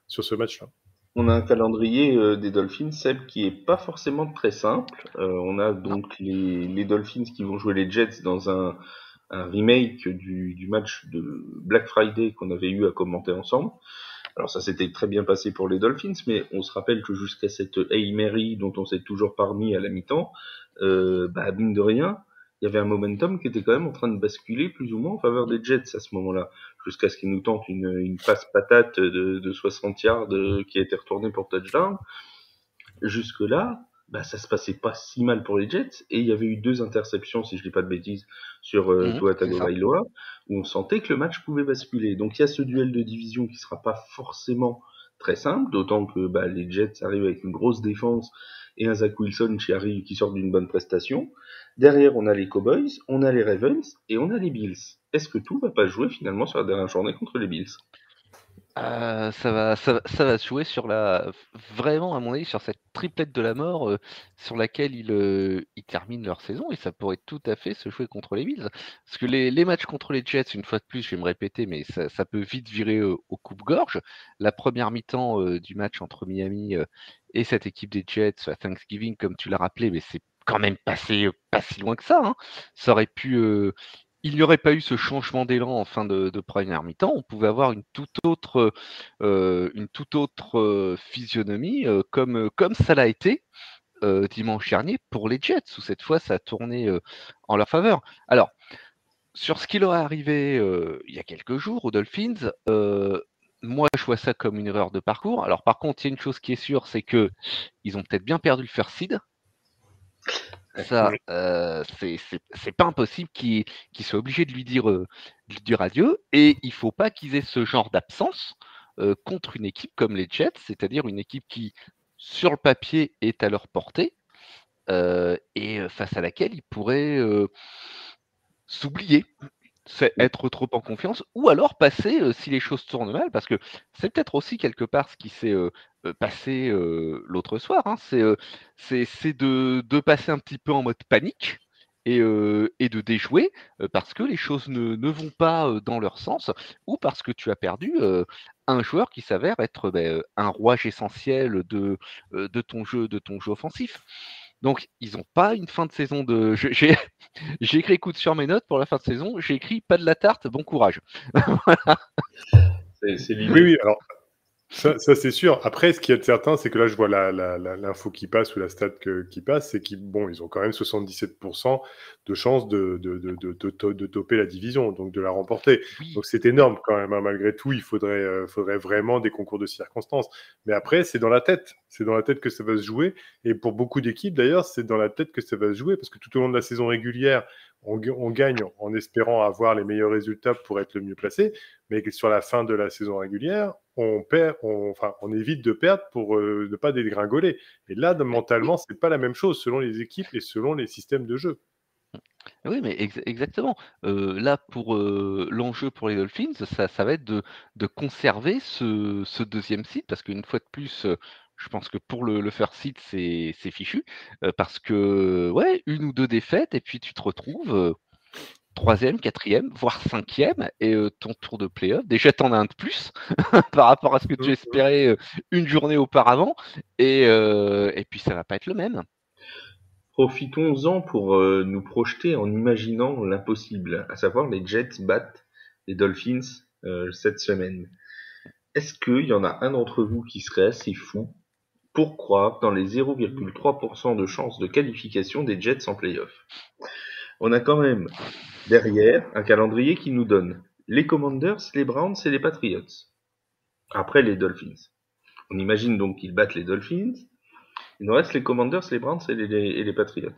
sur ce match-là. On a un calendrier des Dolphins, Seb, qui est pas forcément très simple. On a donc les Dolphins qui vont jouer les Jets dans un remake du match de Black Friday qu'on avait eu à commenter ensemble. Alors ça s'était très bien passé pour les Dolphins, mais on se rappelle que jusqu'à cette Hail Mary dont on s'est toujours parmi à la mi-temps, mine de rien, il y avait un momentum qui était quand même en train de basculer plus ou moins en faveur des Jets à ce moment-là, jusqu'à ce qu'ils nous tentent une passe patate de 60 yards qui a été retournée pour touchdown. Jusque-là, ça se passait pas si mal pour les Jets, et il y avait eu 2 interceptions, si je dis pas de bêtises, sur Tua Tagovailoa, où on sentait que le match pouvait basculer. Donc il y a ce duel de division qui sera pas forcément très simple, d'autant que les Jets arrivent avec une grosse défense et un Zach Wilson qui sort d'une bonne prestation. Derrière, on a les Cowboys, on a les Ravens et on a les Bills. Est-ce que tout va pas jouer finalement sur la dernière journée contre les Bills? Ça va se jouer vraiment, à mon avis, sur cette triplette de la mort sur laquelle ils terminent leur saison, et ça pourrait tout à fait se jouer contre les Bills. Parce que les matchs contre les Jets, une fois de plus, je vais me répéter, mais ça peut vite virer au coupe-gorge. La première mi-temps du match entre Miami et cette équipe des Jets à Thanksgiving, comme tu l'as rappelé, mais c'est quand même passé pas si loin que ça. Hein. Ça aurait pu. Il n'y aurait pas eu ce changement d'élan en fin de première mi-temps, on pouvait avoir une toute autre physionomie, comme ça l'a été dimanche dernier pour les Jets, où cette fois ça a tourné en leur faveur. Alors, sur ce qui leur est arrivé il y a quelques jours aux Dolphins, moi je vois ça comme une erreur de parcours. Alors par contre, il y a une chose qui est sûre, c'est que ils ont peut-être bien perdu le first seed. Ça, c'est pas impossible qu'ils soient obligés de lui dire adieu, et il faut pas qu'ils aient ce genre d'absence contre une équipe comme les Jets, c'est-à-dire une équipe qui, sur le papier, est à leur portée, et face à laquelle ils pourraient s'oublier, être trop en confiance, ou alors passer, si les choses tournent mal, parce que c'est peut-être aussi quelque part ce qui s'est passé l'autre soir, hein, c'est de passer un petit peu en mode panique et de déjouer parce que les choses ne vont pas dans leur sens, ou parce que tu as perdu un joueur qui s'avère être un rouage essentiel de ton jeu offensif. Donc, ils n'ont pas une fin de saison de. J'ai j'ai écrit, écoute, sur mes notes pour la fin de saison, j'ai écrit pas de la tarte, bon courage. C'est Oui, l'idée. oui, alors ça c'est sûr. Après, ce qui est certain, c'est que là, je vois l'info qui passe ou la stat qui passe, c'est qu'ils bon, ils ont quand même 77% de chances de toper la division, donc de la remporter. Oui, Donc c'est énorme quand même, hein. Malgré tout, il faudrait vraiment des concours de circonstances. Mais après, c'est dans la tête. C'est dans la tête que ça va se jouer. Et pour beaucoup d'équipes, d'ailleurs, c'est dans la tête que ça va se jouer, parce que tout au long de la saison régulière, on gagne en espérant avoir les meilleurs résultats pour être le mieux placé, mais que sur la fin de la saison régulière, on perd, on évite de perdre pour ne pas dégringoler. Et là, oui. mentalement, c'est pas la même chose selon les équipes et selon les systèmes de jeu. Oui, mais exactement. Là, pour l'enjeu pour les Dolphins, ça va être de conserver ce deuxième site, parce qu'une fois de plus, je pense que pour le first seed, c'est fichu, parce que ouais, une ou deux défaites, et puis tu te retrouves troisième, quatrième, voire cinquième, et ton tour de play-off, déjà t'en as un de plus par rapport à ce que tu Mhm. espérais une journée auparavant, et puis ça va pas être le même. Profitons-en pour nous projeter en imaginant l'impossible, à savoir les Jets battent les Dolphins cette semaine. Est-ce qu'il y en a un d'entre vous qui serait assez fou pour croire dans les 0,3% de chances de qualification des Jets en playoff? On a quand même derrière un calendrier qui nous donne les Commanders, les Browns et les Patriots. Après les Dolphins. On imagine donc qu'ils battent les Dolphins. Il nous reste les Commanders, les Browns et les Patriots.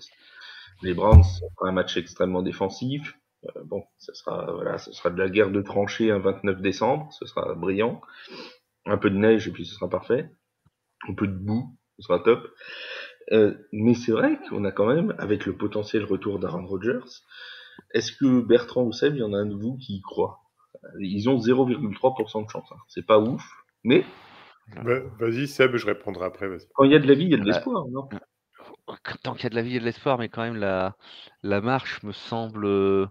Les Browns, ça sera un match extrêmement défensif. Bon, ce sera de la guerre de tranchées un 29 décembre. Ce sera brillant. Un peu de neige et puis ce sera parfait. Un peu de boue, ce sera top. Mais c'est vrai qu'on a quand même, avec le potentiel retour d'Aaron Rodgers, est-ce que Bertrand ou Seb, il y en a un de vous qui y croit? Ils ont 0,3% de chance. Hein. C'est pas ouf, mais Vas-y, Seb, je répondrai après. Vas-y. quand il y a de la vie, il y a de Euh, l'espoir, non? Tant qu'il y a de la vie et de l'espoir, mais quand même la marche me semble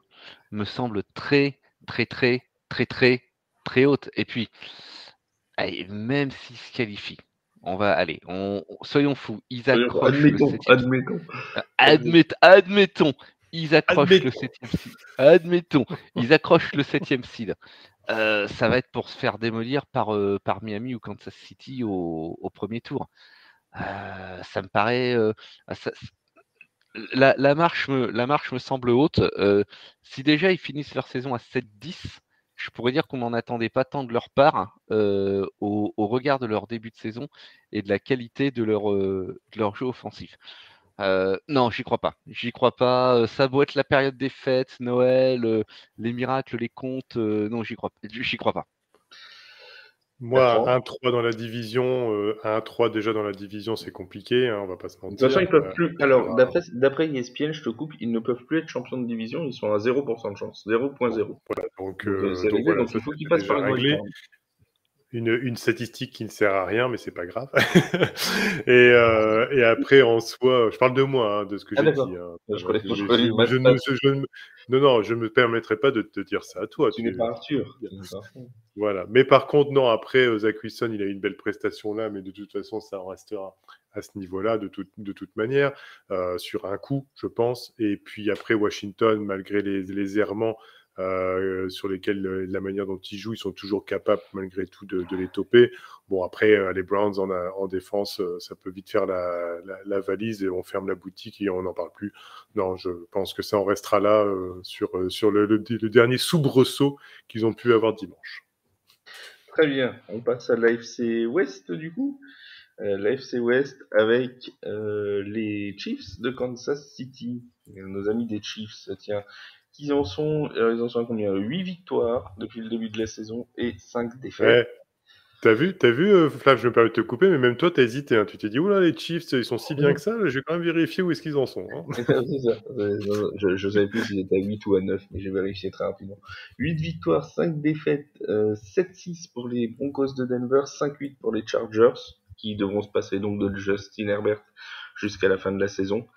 très, très, très, très, très, très haute. Et puis, allez, même s'ils se qualifient, on va aller, soyons fous, ils accrochent le Admettons, septième. admettons. Admettons, ils accrochent le Admettons. septième seed. Admettons, ils accrochent le septième seed. Ça va être pour se faire démolir par Miami ou Kansas City au premier tour. Ça me paraît, ça, la marche me semble haute. Si déjà ils finissent leur saison à 7-10, je pourrais dire qu'on n'en attendait pas tant de leur part au regard de leur début de saison et de la qualité de leur jeu offensif. Non, j'y crois pas. J'y crois pas. Ça a beau être la période des fêtes, Noël, les miracles, les contes. Non, j'y crois pas. Moi, Bertrand. 1-3 dans la division, 1-3 déjà dans la division, c'est compliqué, hein, on va pas se De toute façon, mentir. ils peuvent plus. Alors, d'après ESPN, je te coupe, ils ne peuvent plus être champions de division. Ils sont à 0% de chance. Bon, 0,0. voilà, donc, C'est donc réglé. voilà, Donc, ça il faut qu'ils c'est passent par déjà une réglé. wildcard. Une statistique qui ne sert à rien, mais c'est pas grave. Et après, en soi, je parle de moi, hein, de ce que Ah, j'ai dit. d'accord. Hein. Je croyais Je ne non, non, je ne me permettrai pas de te dire ça à toi. tu n'es pas Arthur. Tu n'es pas Arthur. Voilà. Mais par contre, non, après, Zach Wilson, il a eu une belle prestation là, mais de toute façon, ça en restera à ce niveau-là, de toute manière, sur un coup, je pense. Et puis après, Washington, malgré les errements sur lesquels la manière dont ils jouent, ils sont toujours capables, malgré tout, de les toper. Bon, après, les Browns en défense, ça peut vite faire la valise et on ferme la boutique et on n'en parle plus. Non, je pense que ça en restera là sur le dernier soubresaut qu'ils ont pu avoir dimanche. Très bien. On passe à l'AFC West, du coup. L'AFC West avec les Chiefs de Kansas City. Nos amis des Chiefs, tiens. Ils en sont à combien? 8 victoires depuis le début de la saison et 5 défaites. Ouais. T'as vu, Flav, je me permets de te couper, mais même toi, t'as hésité. Hein. Tu t'es dit, oula, les Chiefs, ils sont si bien que ça, je vais quand même vérifier où est-ce qu'ils en sont. Hein. C'est ça. Je savais plus s'ils étaient à 8 ou à 9, mais j'ai vérifié très rapidement. 8 victoires, 5 défaites, 7-6 pour les Broncos de Denver, 5-8 pour les Chargers, qui devront se passer donc de Justin Herbert jusqu'à la fin de la saison.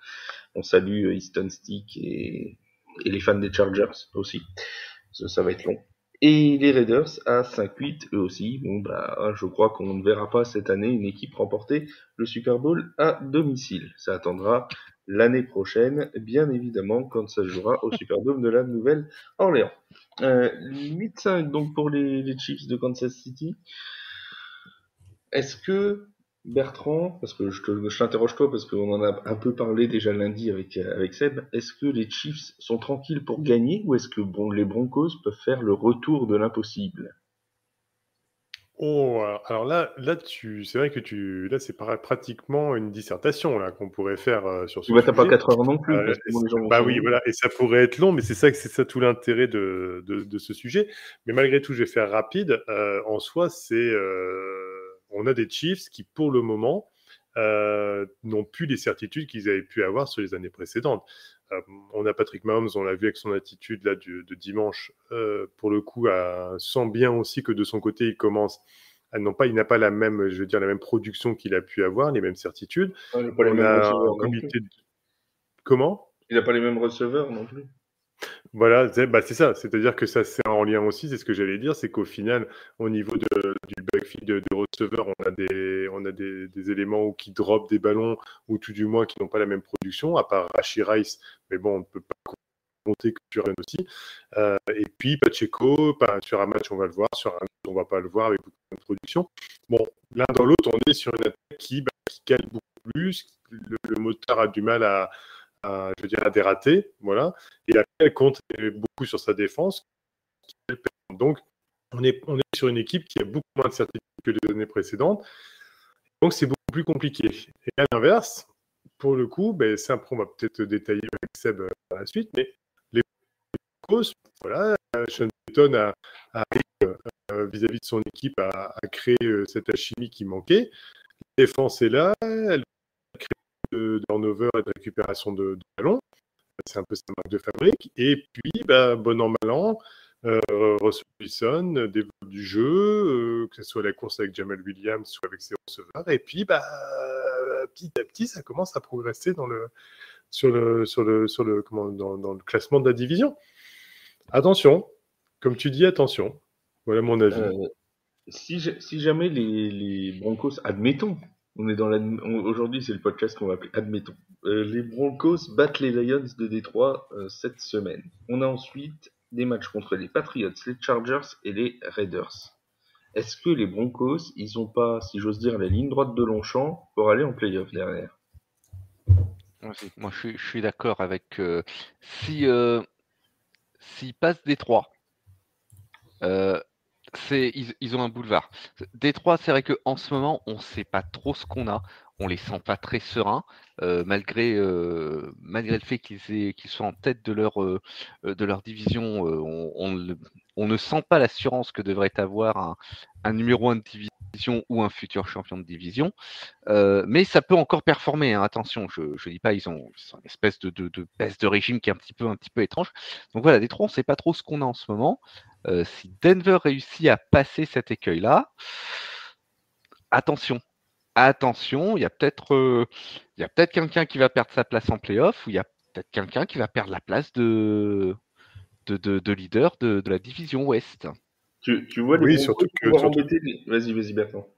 On salue Easton Stick et les fans des Chargers aussi. Ça va être long. Et les Raiders à 5-8, eux aussi. Bon, bah, je crois qu'on ne verra pas cette année une équipe remporter le Super Bowl à domicile. Ça attendra l'année prochaine, bien évidemment, quand ça jouera au Superdome de la Nouvelle-Orléans. 8-5 donc pour les Chiefs de Kansas City. Est-ce que Bertrand, parce que je t'interroge toi parce qu'on en a un peu parlé déjà lundi avec Seb, est-ce que les Chiefs sont tranquilles pour gagner ou est-ce que les Broncos peuvent faire le retour de l'impossible? Oh, alors là, c'est vrai que là, c'est pratiquement une dissertation là qu'on pourrait faire sur ce Tu t'as pas sujet. 4 heures non plus, parce que les gens vont Bah oui, s'ennuyer. voilà, et ça pourrait être long, mais c'est ça tout l'intérêt de ce sujet. Mais malgré tout, je vais faire rapide. En soi, on a des Chiefs qui, pour le moment, n'ont plus les certitudes qu'ils avaient pu avoir sur les années précédentes. On a Patrick Mahomes, on l'a vu avec son attitude là de dimanche, pour le coup, sent bien aussi que de son côté, il n'a pas la même, je veux dire, la même production qu'il a pu avoir, les mêmes certitudes. Il n'a pas les On mêmes a receveurs un non plus. comité comment? Il n'a pas les mêmes receveurs non plus. Voilà, c'est ça. C'est-à-dire que ça, c'est en lien aussi, c'est ce que j'allais dire, c'est qu'au final, au niveau du backfield de receveurs, on a des éléments qui dropent des ballons, ou tout du moins qui n'ont pas la même production, à part Rashee Rice, mais bon, on ne peut pas compter que sur un aussi. Et puis Pacheco, sur un match, on va le voir, sur un autre, on ne va pas le voir avec beaucoup de production. Bon, l'un dans l'autre, on est sur une attaque qui cale beaucoup plus, le moteur a du mal à dérater, voilà. Et après, elle compte beaucoup sur sa défense. Donc, on est sur une équipe qui a beaucoup moins de certitude que les années précédentes. Donc, c'est beaucoup plus compliqué. Et à l'inverse, pour le coup, c'est un on va peut-être détailler avec Seb à la suite, mais les causes, voilà, Sean Payton vis-à-vis de son équipe a créé cette alchimie qui manquait. La défense est là, elle crée de turnover et de récupération de ballons. C'est un peu sa marque de fabrique. Et puis, bon an, mal an, Russell Wilson développe du jeu, que ce soit la course avec Jamal Williams ou avec ses receveurs. Et puis, petit à petit, ça commence à progresser dans le classement de la division. Attention, comme tu dis, attention. Voilà mon avis. Si jamais les Broncos, admettons, aujourd'hui c'est le podcast qu'on va appeler admettons, les Broncos battent les Lions de Détroit cette semaine. On a ensuite des matchs contre les Patriots, les Chargers et les Raiders. Est-ce que les Broncos, ils ont pas, si j'ose dire, la ligne droite de Longchamp pour aller en playoff derrière? Moi, je suis d'accord avec. S'ils passent Détroit, ils ont un boulevard. Détroit, c'est vrai qu'en ce moment, on ne sait pas trop ce qu'on a. On les sent pas très sereins, malgré le fait qu'ils soient en tête de leur division. On ne sent pas l'assurance que devrait avoir un numéro 1 de division ou un futur champion de division. Mais ça peut encore performer, hein. Attention, je ne dis pas, ils ont une espèce de baisse de régime qui est un petit peu étrange. Donc voilà, Détroit, on ne sait pas trop ce qu'on a en ce moment. Si Denver réussit à passer cet écueil-là, attention, il y a peut-être quelqu'un qui va perdre sa place en playoff, ou il y a peut-être quelqu'un qui va perdre la place de leader de la division Ouest. Tu vois les Oui, Broncos pouvoir embêter les... Vas-y, Bertrand.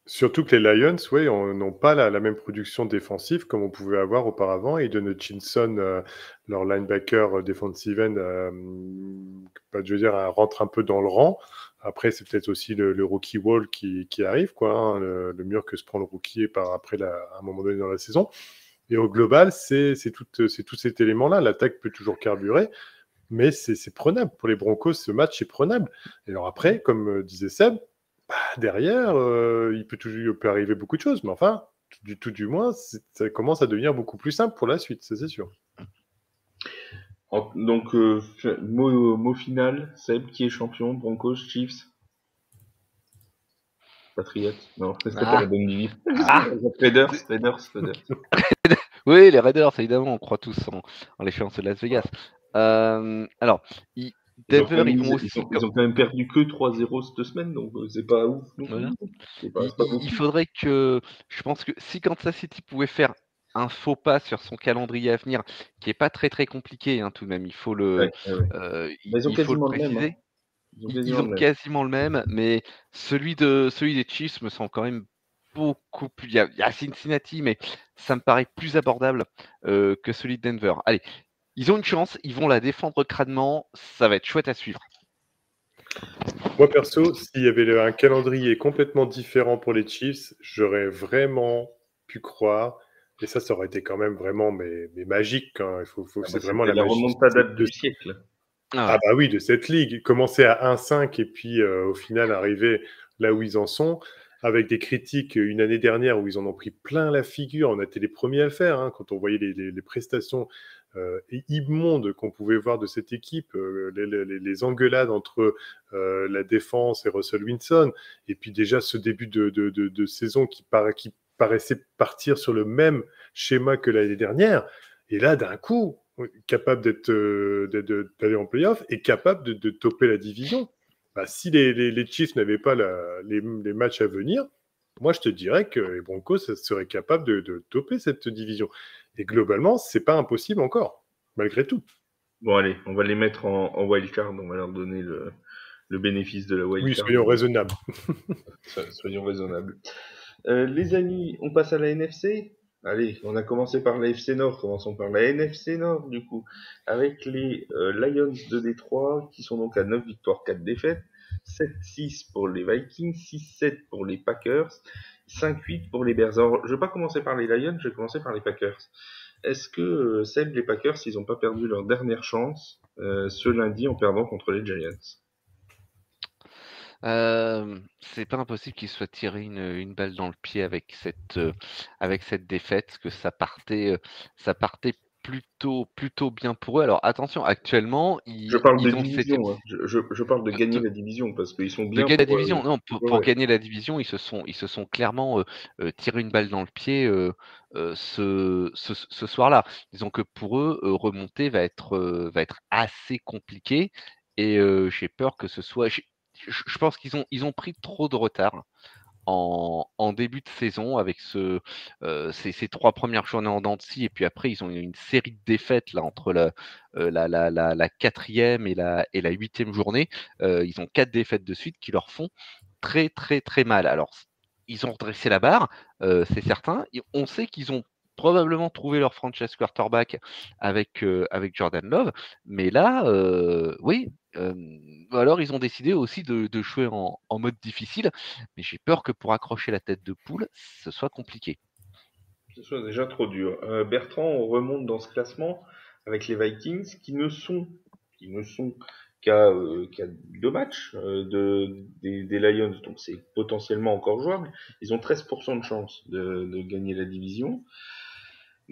Surtout que les Lions, n'ont pas la même production défensive comme on pouvait avoir auparavant. Et Don Hutchinson, leur linebacker defensive end, je veux dire, rentre un peu dans le rang. Après, c'est peut-être aussi le rookie wall qui arrive, quoi, hein, le mur que se prend le rookie après à un moment donné dans la saison. Et au global, c'est tout cet élément-là. L'attaque peut toujours carburer, mais c'est prenable. Pour les Broncos, ce match est prenable. Et alors après, comme disait Seb, derrière, il peut arriver beaucoup de choses, mais enfin, tout du moins, ça commence à devenir beaucoup plus simple pour la suite, ça c'est sûr. Donc, mot final, Seb, qui est champion, Broncos, Chiefs, Patriots? Non, c'est pas la bonne division. Raiders. Oui, les Raiders, évidemment, on croit tous en l'échéance de Las Vegas. Alors, Denver, ils vont aussi. Ils ont quand même perdu que 3-0 cette semaine, donc c'est pas ouf. Voilà. C'est pas Il faudrait que. Je pense que si Kansas City pouvait faire un faux pas sur son calendrier à venir, qui est pas très très compliqué, hein, tout de même, il faut le, Ouais. il faut le Le même, préciser. Ils ont quasiment le même, mais celui des Chiefs me semble quand même beaucoup plus. Il y a Cincinnati, mais ça me paraît plus abordable que celui de Denver. Allez, ils ont une chance, ils vont la défendre crânement, ça va être chouette à suivre. Moi, perso, s'il y avait un calendrier complètement différent pour les Chiefs, j'aurais vraiment pu croire, et ça aurait été quand même vraiment mais magique. Hein. C'est vraiment la magie remontada du siècle. Ah bah oui, de cette ligue. Commencer à 1-5 et puis au final arriver là où ils en sont, avec des critiques une année dernière où ils en ont pris plein la figure. On a été les premiers à le faire, hein, quand on voyait les prestations immondes qu'on pouvait voir de cette équipe, les engueulades entre la défense et Russell Wilson, et puis déjà ce début de saison qui paraissait partir sur le même schéma que l'année dernière. Et là, d'un coup, capable d'aller en playoff et capable de topper la division. Bah, si les Chiefs n'avaient pas les matchs à venir, moi je te dirais que les Broncos seraient capables de topper cette division. Et globalement, c'est pas impossible encore, malgré tout. Bon, allez, on va les mettre en wildcard, on va leur donner le bénéfice de la wildcard. Oui, soyons raisonnables. Soyons raisonnables. Les amis, on passe à la NFC. Allez, on a commencé par la FC Nord, commençons par la NFC Nord du coup, avec les Lions de Détroit qui sont donc à 9 victoires, 4 défaites, 7-6 pour les Vikings, 6-7 pour les Packers, 5-8 pour les Bears. Alors, je vais pas commencer par les Lions, je vais commencer par les Packers. Est-ce que Seb, les Packers, ils n'ont pas perdu leur dernière chance ce lundi en perdant contre les Giants? C'est pas impossible qu'il soit tiré une balle dans le pied avec cette défaite, parce que ça partait plutôt bien pour eux. Alors attention, actuellement, Je parle de ont le division, 7e. hein. Je parle de gagner la division parce qu'ils sont bien. De gagner la division, non, pour ouais. gagner la division, ils se sont clairement tiré une balle dans le pied ce soir-là. Disons que pour eux, remonter va être assez compliqué, et j'ai peur que ce soit. Je pense qu'ils ont pris trop de retard en début de saison avec ces 3 premières journées en dents de scie, et puis après ils ont eu une série de défaites là entre la 4e et la 8e journée. Ils ont 4 défaites de suite qui leur font très, très, très mal. Alors, ils ont redressé la barre, c'est certain. On sait qu'ils ont probablement trouvé leur franchise quarterback avec Jordan Love, mais là, oui, alors ils ont décidé aussi de jouer en mode difficile, mais j'ai peur que pour accrocher la tête de poule, ce soit compliqué. Ce soit déjà trop dur. Bertrand, on remonte dans ce classement avec les Vikings qui ne sont qu'à 2 matchs des Lions, donc c'est potentiellement encore jouable. Ils ont 13% de chance de gagner la division.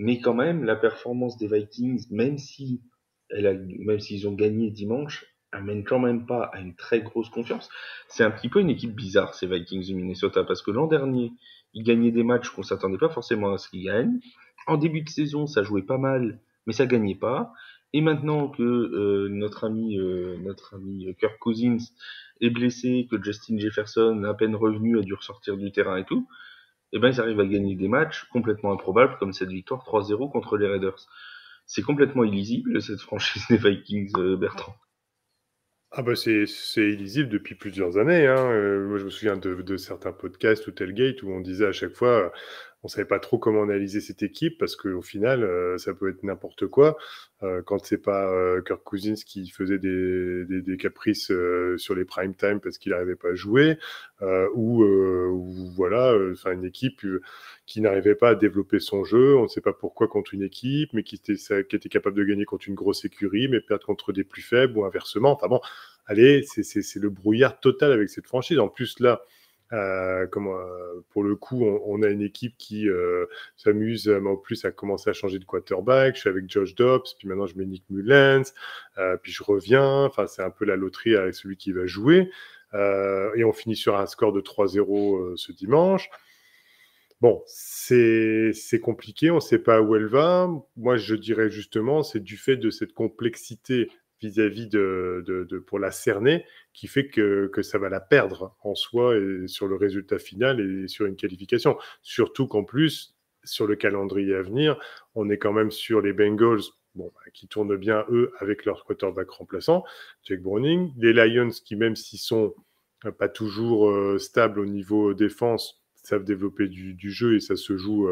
Mais quand même, la performance des Vikings, même s'ils ont gagné dimanche, amène quand même pas à une très grosse confiance. C'est un petit peu une équipe bizarre, ces Vikings du Minnesota, parce que l'an dernier, ils gagnaient des matchs qu'on s'attendait pas forcément à ce qu'ils gagnent. En début de saison, ça jouait pas mal, mais ça gagnait pas. Et maintenant que notre ami Kirk Cousins est blessé, que Justin Jefferson, à peine revenu, a dû ressortir du terrain et tout, et ben ils arrivent à gagner des matchs complètement improbables comme cette victoire 3-0 contre les Raiders. C'est complètement illisible cette franchise des Vikings, Bertrand. Ah bah c'est illisible depuis plusieurs années. Hein. Moi je me souviens de certains podcasts ou Tailgate où on disait à chaque fois on savait pas trop comment analyser cette équipe parce qu'au final ça peut être n'importe quoi quand c'est pas Kirk Cousins qui faisait des caprices sur les prime time parce qu'il n'arrivait pas à jouer ou voilà enfin une équipe qui n'arrivait pas à développer son jeu. On ne sait pas pourquoi contre une équipe mais qui était capable de gagner contre une grosse écurie mais perdre contre des plus faibles ou inversement. Enfin bon, allez, c'est le brouillard total avec cette franchise. En plus là, pour le coup, on a une équipe qui s'amuse en plus à commencer à changer de quarterback. Je suis avec Josh Dobbs, puis maintenant je mets Nick Mullens, puis je reviens. Enfin, c'est un peu la loterie avec celui qui va jouer. Et on finit sur un score de 3-0 ce dimanche. Bon, c'est compliqué, on ne sait pas où elle va. Moi, je dirais justement, c'est du fait de cette complexité vis-à-vis pour la cerner qui fait que ça va la perdre en soi et sur le résultat final et sur une qualification. Surtout qu'en plus, sur le calendrier à venir, on est quand même sur les Bengals qui tournent bien, eux, avec leur quarterback remplaçant, Jake Browning. Les Lions, qui, même s'ils sont pas toujours stables au niveau défense, savent développer du jeu et ça se joue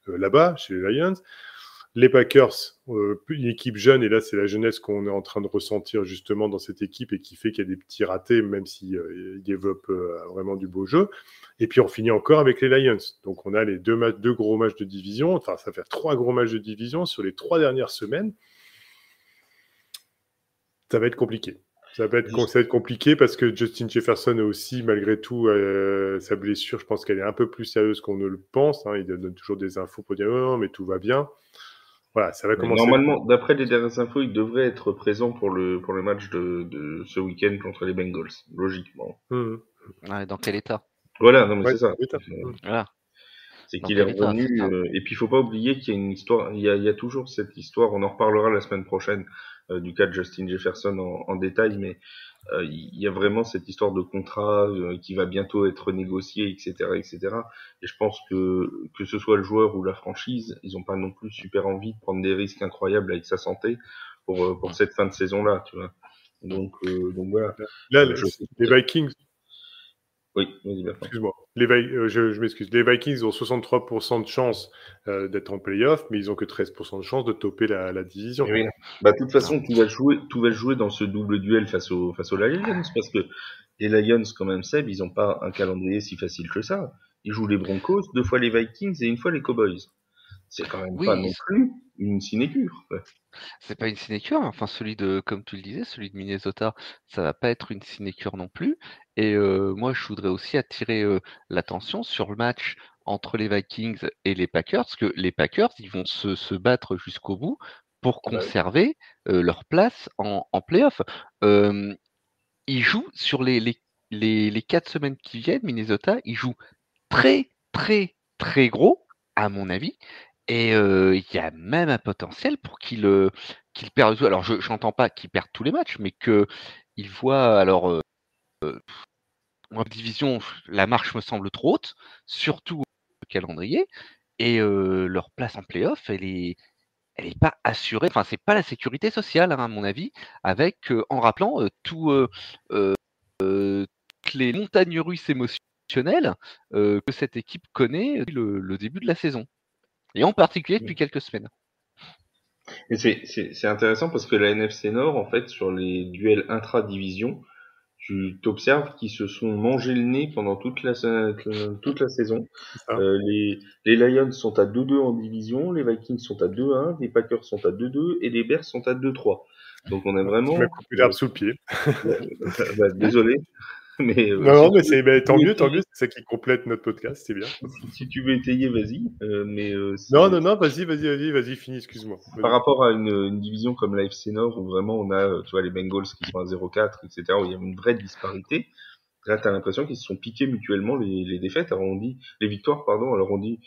là-bas, chez les Lions. Les Packers, une équipe jeune, et là c'est la jeunesse qu'on est en train de ressentir justement dans cette équipe et qui fait qu'il y a des petits ratés, même s'ils développent vraiment du beau jeu. Et puis on finit encore avec les Lions. Donc on a les deux gros matchs de division, enfin ça va faire 3 gros matchs de division sur les 3 dernières semaines. Ça va être compliqué. Ça va être compliqué parce que Justin Jefferson a aussi, malgré tout, sa blessure, je pense qu'elle est un peu plus sérieuse qu'on ne le pense. Il donne toujours des infos pour dire non, mais tout va bien. Voilà, ça va commencer. Normalement, d'après les dernières infos, il devrait être présent pour le match de ce week-end contre les Bengals, logiquement. Dans quel état? Voilà, non mais c'est ça. Voilà. C'est qu'il est revenu. Et puis il faut pas oublier qu'il y a une histoire. Il y a toujours cette histoire. On en reparlera la semaine prochaine du cas de Justin Jefferson en détail, mais il y a vraiment cette histoire de contrat qui va bientôt être négocié, etc., etc. Et je pense que ce soit le joueur ou la franchise, ils ont pas non plus super envie de prendre des risques incroyables avec sa santé pour cette fin de saison-là, tu vois. Donc voilà. Là, les Vikings. Oui, vas-y, Bertrand. Excuse-moi. Je m'excuse. Les Vikings ont 63% de chance d'être en playoff, mais ils ont que 13% de chance de topper la division. Oui. De toute façon, tout va se jouer dans ce double duel face aux Lions, parce que les Lions, quand même, Seb, ils ont pas un calendrier si facile que ça. Ils jouent les Broncos, 2 fois les Vikings et 1 fois les Cowboys. C'est quand même pas non plus une sinécure. C'est pas une sinécure, enfin comme tu le disais, celui de Minnesota, ça va pas être une sinécure non plus. Et moi, je voudrais aussi attirer l'attention sur le match entre les Vikings et les Packers, parce que les Packers, ils vont se battre jusqu'au bout pour conserver leur place en playoff. Ils jouent sur les 4 semaines qui viennent, Minnesota, ils jouent très, très, très gros, à mon avis. Et il y a même un potentiel pour qu'ils perdent tout. Alors, je n'entends pas qu'ils perdent tous les matchs, mais qu'ils voient, alors, en division, la marche me semble trop haute, surtout au calendrier, et leur place en playoff, elle est pas assurée. Enfin, c'est pas la sécurité sociale, à mon avis, avec, en rappelant toutes les montagnes russes émotionnelles que cette équipe connaît depuis le début de la saison. Et en particulier depuis quelques semaines. Et c'est intéressant parce que la NFC Nord, en fait, sur les duels intra-division, tu t'observes qu'ils se sont mangé le nez pendant toute la saison. Les Lions sont à 2-2 en division, les Vikings sont à 2-1, les Packers sont à 2-2 et les Bears sont à 2-3. Donc on a vraiment... Tu m'as coupé l'herbe sous le pied. Désolé. Mais, non, mais tant mieux, c'est ça qui complète notre podcast, c'est bien. Si tu veux étayer, vas-y. Non, vas-y, finis, excuse-moi. Vas-y. Par rapport à une division comme l'AFC Nord, où vraiment on a, tu vois, les Bengals qui sont à 0-4, etc., où il y a une vraie disparité, là, t'as l'impression qu'ils se sont piqués mutuellement les défaites. Alors on dit, les victoires, pardon, alors on dit,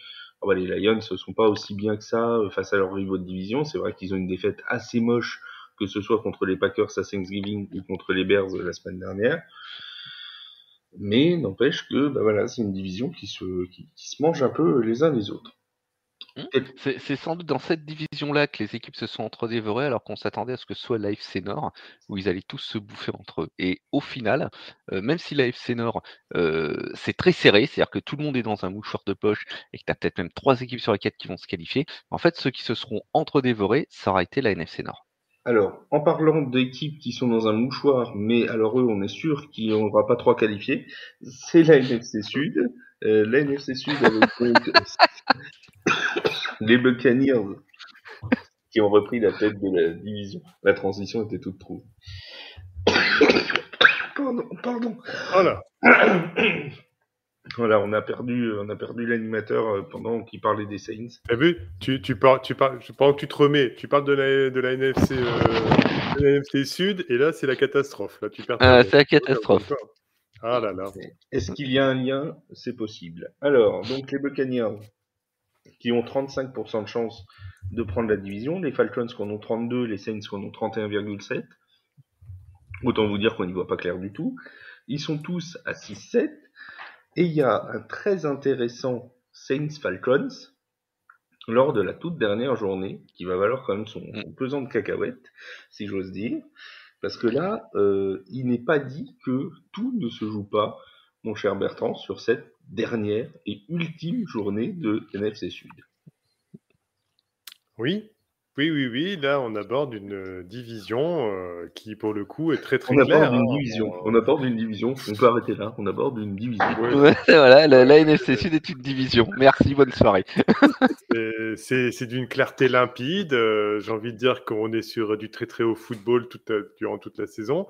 les Lions ne sont pas aussi bien que ça face à leurs rivaux de division. C'est vrai qu'ils ont une défaite assez moche, que ce soit contre les Packers à Thanksgiving ou contre les Bears la semaine dernière. Mais n'empêche que c'est une division qui se mange un peu les uns les autres. C'est sans doute dans cette division-là que les équipes se sont entre-dévorées, alors qu'on s'attendait à ce que ce soit l'AFC Nord, où ils allaient tous se bouffer entre eux. Et au final, même si l'AFC Nord, c'est très serré, c'est-à-dire que tout le monde est dans un mouchoir de poche et que tu as peut-être même 3 équipes sur les 4 qui vont se qualifier, en fait, ceux qui se seront entre-dévorés, ça aura été la NFC Nord. Alors, en parlant d'équipes qui sont dans un mouchoir, mais alors eux, on est sûr qu'il n'y aura pas 3 qualifiés, c'est la NFC Sud. La NFC Sud avec donc les Buccaneers qui ont repris la tête de la division. La transition était toute trouvée. Pardon. Voilà. Voilà, on a perdu l'animateur pendant qu'il parlait des Saints. T'as vu, tu parles, pendant que tu te remets, tu parles de la NFC, de la NFC Sud, et là c'est la catastrophe. Là, tu perds. C'est la catastrophe. Ah là là. Est-ce qu'il y a un lien? C'est possible. Alors, donc les Buccaneers qui ont 35% de chance de prendre la division, les Falcons qui en ont 32, les Saints qui en ont 31,7. Autant vous dire qu'on n'y voit pas clair du tout. Ils sont tous à 6-7. Et il y a un très intéressant Saints-Falcons lors de la toute dernière journée, qui va valoir quand même son Mm. pesant de cacahuètes, si j'ose dire. Parce que là, il n'est pas dit que tout ne se joue pas, mon cher Bertrand, sur cette dernière et ultime journée de NFC Sud. Oui, oui, oui, oui. Là, on aborde une division qui, pour le coup, est très, très On aborde claire. une division. On aborde une division. On peut arrêter là. On aborde une division. Ouais, Ouais, voilà, la NFC Sud est une division. Merci, bonne soirée. c'est d'une clarté limpide. J'ai envie de dire qu'on est sur du très, très haut football durant toute la saison.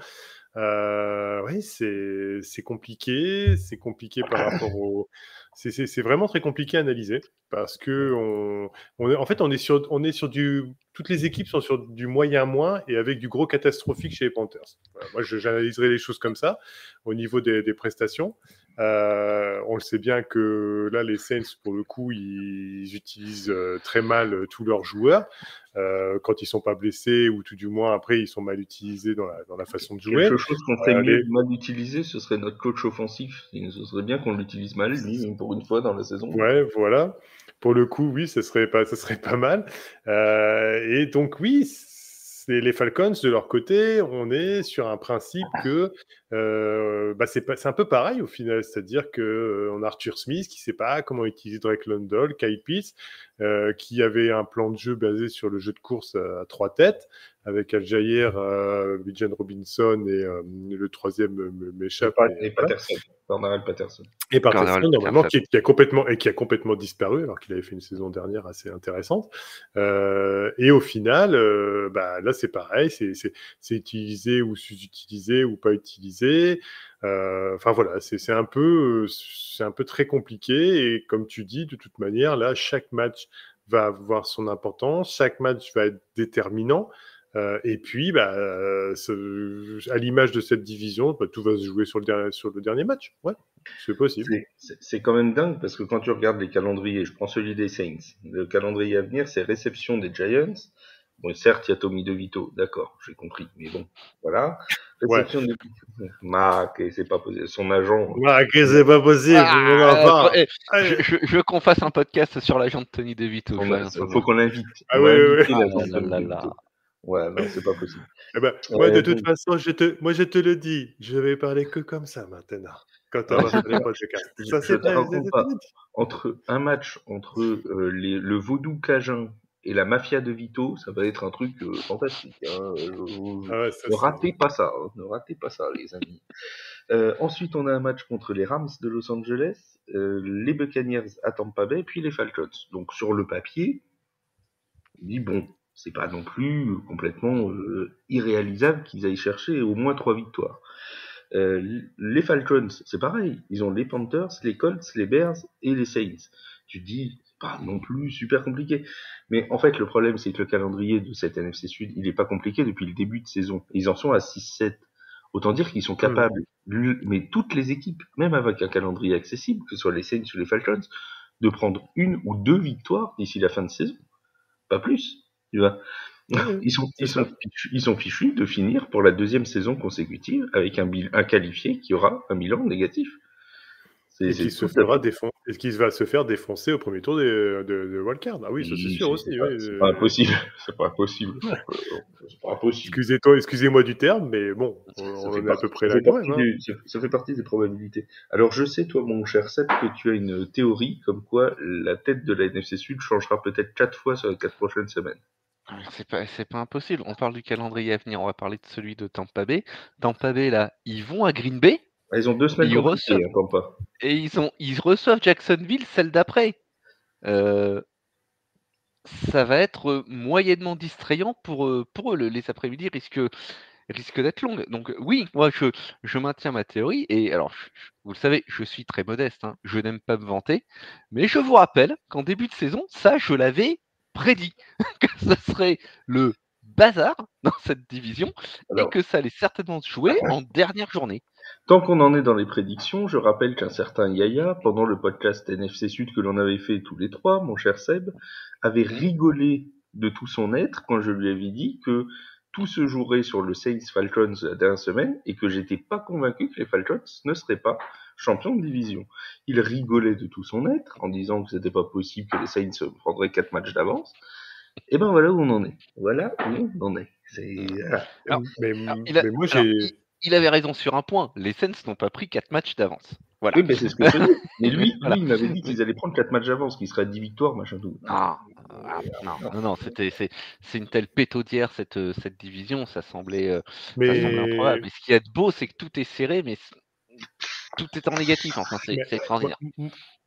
Oui, c'est compliqué. C'est compliqué par rapport au. C'est vraiment très compliqué à analyser parce que en fait, on est sur du. Toutes les équipes sont sur du moyen moins et avec du gros catastrophique chez les Panthers. Voilà, moi, j'analyserai les choses comme ça au niveau des prestations. On le sait bien que là, les Saints, pour le coup, ils utilisent très mal tous leurs joueurs quand ils sont pas blessés ou tout du moins après ils sont mal utilisés dans la façon de jouer. Quelque chose qu'on ferait mieux Les... de mal utiliser, ce serait notre coach offensif. Ce serait bien qu'on l'utilise mal, lui, même pour une fois dans la saison. Ouais, voilà. Pour le coup, oui, ça serait pas mal. Et donc, oui, c'est les Falcons, de leur côté, on est sur un principe que c'est un peu pareil au final. C'est-à-dire qu'on a Arthur Smith qui ne sait pas comment utiliser Drake London, Kyle Pitts, qui avait un plan de jeu basé sur le jeu de course à 3 têtes, avec Al-Jair, Bijan Robinson et le troisième m'échappe. Et Patterson. Bernard Patterson. Et Patterson, Cordell normalement, Patterson. qui a complètement disparu, alors qu'il avait fait une saison dernière assez intéressante. Et au final, là, c'est pareil, c'est utilisé ou sous-utilisé ou pas utilisé. Enfin voilà, c'est un peu très compliqué. Et comme tu dis, de toute manière, là, chaque match va avoir son importance, chaque match va être déterminant. Et puis, à l'image de cette division, tout va se jouer sur le dernier match. Ouais, c'est possible. C'est quand même dingue parce que quand tu regardes les calendriers, je prends celui des Saints, le calendrier à venir, c'est réception des Giants. Bon, certes, il y a Tommy DeVito, d'accord, j'ai compris, mais bon, voilà. Réception des Mac, et c'est pas possible. Son agent. C'est pas possible, mon enfant. Je veux qu'on fasse un podcast sur l'agent de Tony DeVito. Il faut qu'on l'invite. Ah On va ouais. inviter l'agent de Tony DeVito. Ouais, non, c'est pas possible. Moi, de toute façon, je te le dis, je vais parler que comme ça maintenant. Quand on va faire les podcasts. Ça, je te raconte pas. Entre un match entre le vaudou cajun et la mafia de Vito, ça va être un truc fantastique. Hein. Ne ratez pas ça, hein. Ne ratez pas ça, les amis. Ensuite, on a un match contre les Rams de Los Angeles, les Buccaneers à Tampa Bay, puis les Falcons. Donc sur le papier, on dit bon, c'est pas non plus complètement irréalisable qu'ils aillent chercher au moins 3 victoires. Les Falcons, c'est pareil. Ils ont les Panthers, les Colts, les Bears et les Saints. Tu te dis, c'est pas non plus super compliqué. Mais en fait, le problème, c'est que le calendrier de cette NFC Sud, il est pas compliqué depuis le début de saison. Ils en sont à 6-7. Autant dire qu'ils sont capables, mais toutes les équipes, même avec un calendrier accessible, que ce soit les Saints ou les Falcons, de prendre 1 ou 2 victoires d'ici la fin de saison. Pas plus. Tu vois. Ils sont fichus de finir pour la 2e saison consécutive avec un qualifié qui aura un bilan négatif. Et qui va se faire défoncer au premier tour de Wildcard. Ah oui, ça c'est sûr aussi. C'est pas impossible. C'est pas impossible. C'est pas impossible. Excusez-moi du terme, mais bon, on est à peu près là quand même. Ça fait partie des probabilités. Alors je sais, toi, mon cher Seth, que tu as une théorie comme quoi la tête de la NFC Sud changera peut-être 4 fois sur les 4 prochaines semaines. C'est pas impossible. On parle du calendrier à venir. On va parler de celui de Tampa Bay. Tampa Bay, là, ils vont à Green Bay. Ils ont 2 semaines compliquées, Tampa. Et ils reçoivent Jacksonville celle d'après. Ça va être moyennement distrayant pour eux. Les après-midi risquent d'être longues. Donc oui, moi je maintiens ma théorie. Et alors, vous le savez, je suis très modeste. Hein. Je n'aime pas me vanter. Mais je vous rappelle qu'en début de saison, ça, je l'avais prédit. Que ce serait le bazar dans cette division et que ça allait certainement se jouer en dernière journée. Tant qu'on en est dans les prédictions, je rappelle qu'un certain Yaya, pendant le podcast NFC Sud que l'on avait fait tous les trois, mon cher Seb, avait rigolé de tout son être quand je lui avais dit que tout se jouerait sur le Saints Falcons la dernière semaine et que j'étais pas convaincu que les Falcons ne seraient pas champion de division. Il rigolait de tout son être en disant que c'était pas possible que les Saints prendraient 4 matchs d'avance. Et ben voilà où on en est. Voilà où on en est. Alors, Mais, il a- mais moi, alors, j'ai. il avait raison sur un point. Les Saints n'ont pas pris 4 matchs d'avance. Voilà. Oui, ben c'est ce que je te dis. Mais lui, Voilà. lui, il m'avait dit qu'ils allaient prendre 4 matchs d'avance, qu'ils seraient à 10 victoires, machin tout. Non, c'est une telle pétaudière cette division, ça semblait improbable. Mais, Et ce qu'il y a de beau, c'est que tout est serré, mais tout est en négatif. Enfin, c'est mais, extraordinaire.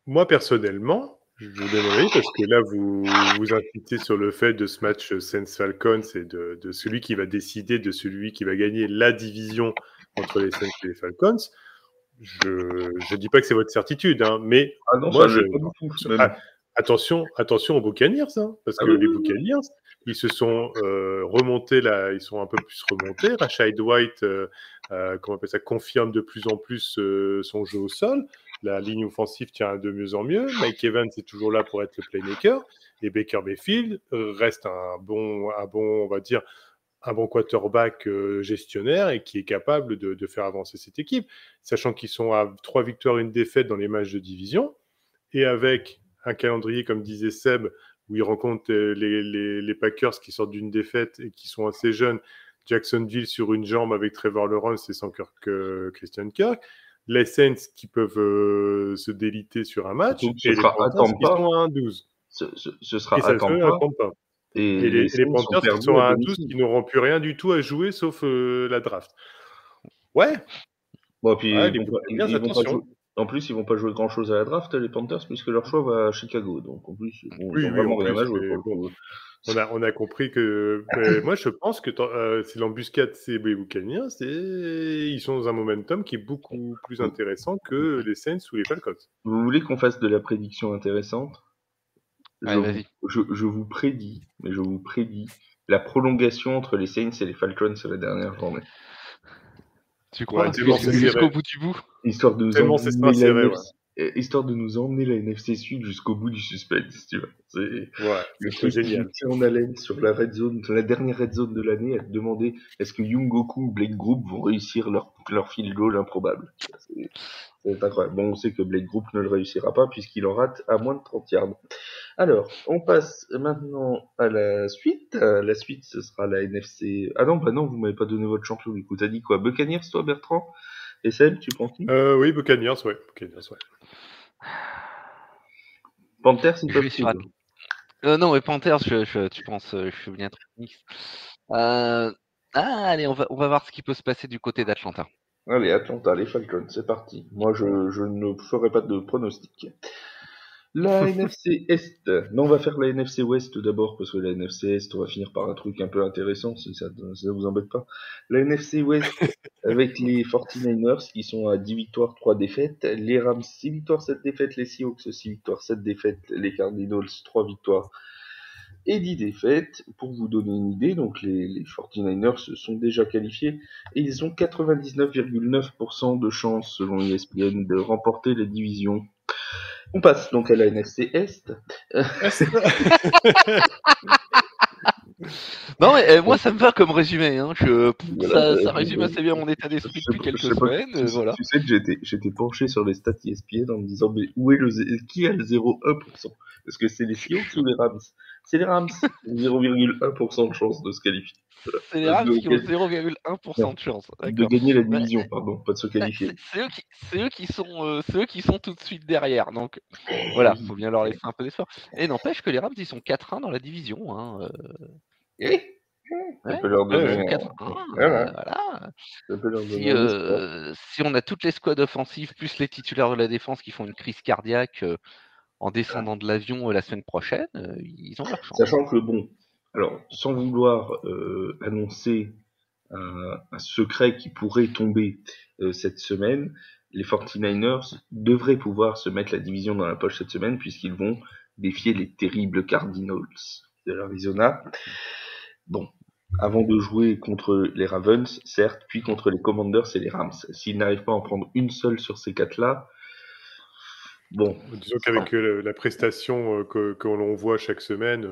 moi, personnellement, je vous donne mon avis parce que là, vous insistez sur le fait de ce match Saints-Falcons et de celui qui va décider de celui qui va gagner la division entre les Saints et les Falcons. Je ne dis pas que c'est votre certitude, hein, mais Ah non, moi, ça l'est pas du tout. attention aux Buccaneers, hein, parce que les Buccaneers, ils se sont remontés là, ils sont un peu plus remontés. Rashad White, comment on appelle ça, confirme de plus en plus son jeu au sol. La ligne offensive tient de mieux en mieux. Mike Evans est toujours là pour être le playmaker. Et Baker Mayfield reste un bon, on va dire, un bon quarterback gestionnaire et qui est capable de faire avancer cette équipe, sachant qu'ils sont à 3 victoires, 1 défaite dans les matchs de division, et avec un calendrier, comme disait Seb, où ils rencontrent les Packers qui sortent d'une défaite et qui sont assez jeunes, Jacksonville sur une jambe avec Trevor Lawrence et sans Christian Kirk, les Saints qui peuvent se déliter sur un match, et les Panthers qui sont à 1-12. Ce sera et ça se à pas. Et les Panthers qui sont à 1-12, qui n'auront plus rien du tout à jouer sauf la draft. Ouais. Bon, puis ouais, ils vont pas jouer. En plus, ils vont pas jouer grand chose à la draft, les Panthers, puisque leur choix va à Chicago. Donc, en plus, bon, ils ont vraiment rien à jouer. Bon, on a compris que. Moi, je pense que c'est l'embuscade, c'est Buccaneers, ils sont dans un momentum qui est beaucoup plus intéressant que les Saints ou les Falcons. Vous voulez qu'on fasse de la prédiction intéressante ? Vas-y. Je vous prédis la prolongation entre les Saints et les Falcons sur la dernière journée. Tu crois jusqu'au bout du bout? Histoire de nous emmener la NFC Sud jusqu'au bout du suspense, tu vois. C'est le truc qui nous tient en haleine sur la red zone, la dernière red zone de l'année, à te demander est-ce que Youngoku ou Blake Group vont réussir leur field goal improbable. C'est incroyable. Bon, on sait que Blake Group ne le réussira pas puisqu'il en rate à moins de 30 yards. Alors, on passe maintenant à la suite. La suite, ce sera la NFC. Ah non, vous m'avez pas donné votre champion. Du coup, t'as dit quoi? Buccaneers, toi, Bertrand? Et celle, tu prends qui? Oui, Buccaneers, ouais. Panthers, c'est pas sur non, mais Panthers, tu penses, je suis bien trop mix. Allez, on va voir ce qui peut se passer du côté d'Atlanta. Allez, Atlanta, les Falcons, c'est parti. Moi, je ne ferai pas de pronostic. La NFC Est. Non, on va faire la NFC Ouest d'abord, parce que la NFC Est, on va finir par un truc un peu intéressant, si ça vous embête pas. La NFC Ouest, avec les 49ers, qui sont à 10 victoires, 3 défaites. Les Rams, 6 victoires, 7 défaites. Les Seahawks, 6 victoires, 7 défaites. Les Cardinals, 3 victoires et 10 défaites. Pour vous donner une idée, donc les 49ers se sont déjà qualifiés, et ils ont 99,9% de chance, selon ESPN, de remporter les divisions. On passe donc à la NFC Est. Non, mais moi, ça me va comme résumé. Hein. Ça résume assez bien mon état d'esprit depuis quelques semaines. Voilà. Tu sais que j'étais penché sur les stats ESPN en me disant, mais où est qui a le 0,1% ? Est-ce que c'est les Seahawks ou les Rams ? C'est les Rams. 0,1% de chance de se qualifier. Voilà. C'est les Rams qui ont 0,1% de chance. De gagner la division, pardon, pas de se qualifier. C'est eux qui sont tout de suite derrière. Donc voilà, faut bien leur laisser un peu d'espoir. Et n'empêche que les Rams, ils sont 4-1 dans la division. Hein. Ça peut leur donner 4-1. Voilà. Ça peut leur donner si on a toutes les squads offensives plus les titulaires de la défense qui font une crise cardiaque en descendant de l'avion la semaine prochaine, ils ont leur chance. Sachant que bon, alors sans vouloir annoncer un secret qui pourrait tomber cette semaine, les 49ers devraient pouvoir se mettre la division dans la poche cette semaine puisqu'ils vont défier les terribles Cardinals de l'Arizona. Bon, avant de jouer contre les Ravens, certes, puis contre les Commanders et les Rams. S'ils n'arrivent pas à en prendre une seule sur ces 4-là, bon. Disons qu'avec la prestation que l'on voit chaque semaine,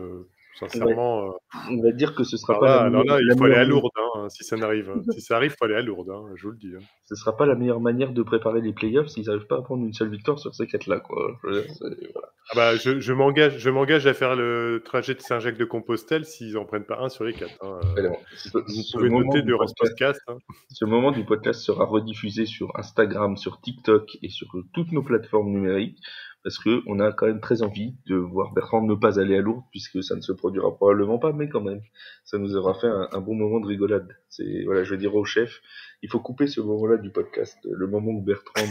Sincèrement, On va dire que ce sera alors pas là, il la faut aller à meilleure, Lourdes, hein, si ça n'arrive. Si ça arrive, il faut aller à Lourdes, hein, je vous le dis. Hein. ce sera pas la meilleure manière de préparer les playoffs s'ils n'arrivent pas à prendre une seule victoire sur ces 4-là, quoi. Je veux dire, voilà. Ah bah, je m'engage à faire le trajet de Saint-Jacques-de-Compostelle s'ils en prennent pas un sur les 4. Hein. Alors, Vous pouvez noter durant ce podcast. Hein. Ce moment du podcast sera rediffusé sur Instagram, sur TikTok et sur toutes nos plateformes numériques parce que on a quand même très envie de voir Bertrand ne pas aller à Lourdes puisque ça ne se produira probablement pas, mais quand même, ça nous aura fait un bon moment de rigolade. Voilà, je vais dire au chef, il faut couper ce moment-là du podcast, le moment où Bertrand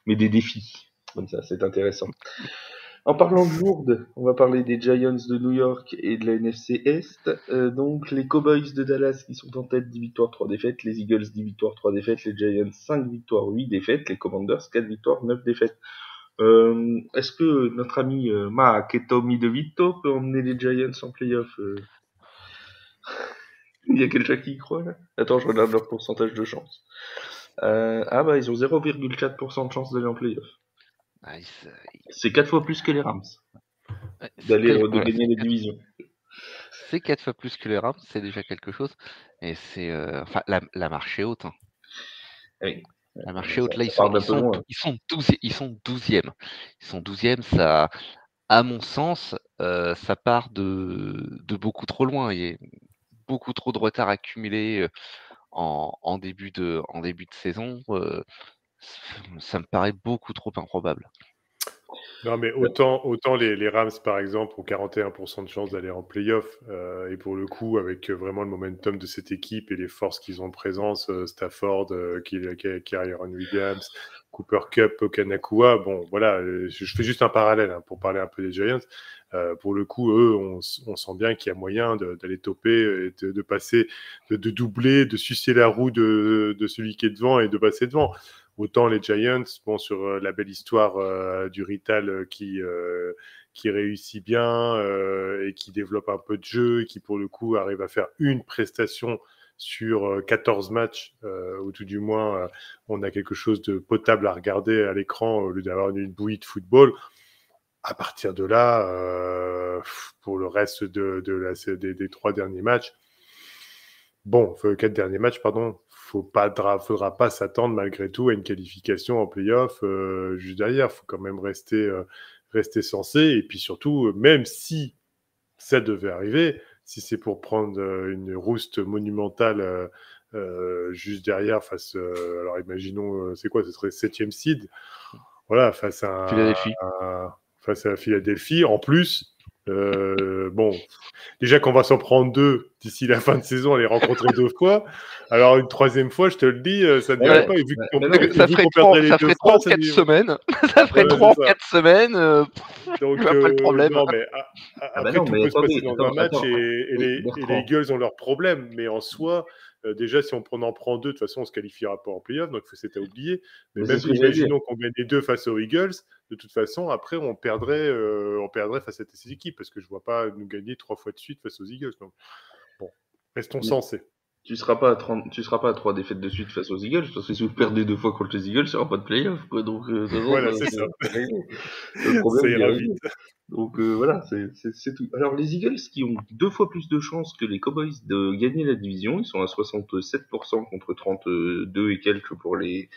met des défis. Comme ça, c'est intéressant. En parlant de Lourdes, on va parler des Giants de New York et de la NFC Est. Donc les Cowboys de Dallas qui sont en tête, 10 victoires, 3 défaites. Les Eagles, 10 victoires, 3 défaites. Les Giants, 5 victoires, 8 défaites. Les Commanders, 4 victoires, 9 défaites. Est-ce que notre ami Keto Midovito peut emmener les Giants en playoff Il y a quelqu'un qui y croit là. Attends, je regarde leur pourcentage de chance. Ils ont 0,4% de chance d'aller en playoff. C'est 4 fois plus que les Rams. De gagner les divisions. C'est 4 fois plus que les Rams, c'est déjà quelque chose. Et c'est la marche est haute. Hein. Oui. La marche est haute, là, ils sont 12e. Ils sont 12e, ça, à mon sens, ça part de beaucoup trop loin. Il y a beaucoup trop de retard accumulé en début de saison. Ça me paraît beaucoup trop improbable. Non, mais autant les Rams, par exemple, ont 41% de chance d'aller en playoff. Et pour le coup, avec vraiment le momentum de cette équipe et les forces qu'ils ont en présence, Stafford, Kyron Williams, Cooper Kupp, Okanakua, bon, voilà, je fais juste un parallèle hein, pour parler un peu des Giants. Pour le coup, eux, on sent bien qu'il y a moyen d'aller toper, et de passer, de doubler, de sucer la roue de celui qui est devant et de passer devant. Autant les Giants, bon, sur la belle histoire du Rital qui réussit bien et qui développe un peu de jeu, et qui pour le coup arrive à faire une prestation sur 14 matchs, ou tout du moins on a quelque chose de potable à regarder à l'écran au lieu d'avoir une bouillie de football. À partir de là, pour le reste des 3 derniers matchs, bon, 4 derniers matchs, pardon, faudra pas s'attendre malgré tout à une qualification en play-off juste derrière. Il faut quand même rester sensé. Et puis surtout, même si ça devait arriver, si c'est pour prendre une rouste monumentale juste derrière, alors imaginons, c'est quoi, ce serait 7e seed, voilà, face à Philadelphie. En plus, bon, déjà qu'on va s'en prendre 2 d'ici la fin de saison, à les rencontrer 2 fois. Alors une 3e fois, je te le dis, ça ne dirait pas. Ça ferait 3 ou 4 semaines. Ça ferait 3 ou 4 semaines. Donc, pas le problème. Non, mais après, tout peut se passer dans un match et les Eagles ont leurs problèmes. Mais en soi, déjà, si on en prend 2, de toute façon, on ne se qualifiera pas en playoff. Donc, c'est à oublier. Mais même imaginons qu'on gagne les 2 face aux Eagles, de toute façon, après, on perdrait face à ces équipes. Parce que je ne vois pas nous gagner 3 fois de suite face aux Eagles. Donc, bon, restons sensés. Tu seras pas à 3 défaites de suite face aux Eagles, parce que si vous perdez 2 fois contre les Eagles, il n'y aura pas de playoff, quoi. Donc, voilà, c'est ça. Le problème, ça ira vite. Donc, voilà, c'est tout. Alors, les Eagles, qui ont 2 fois plus de chances que les Cowboys de gagner la division, ils sont à 67% contre 32 et quelques pour les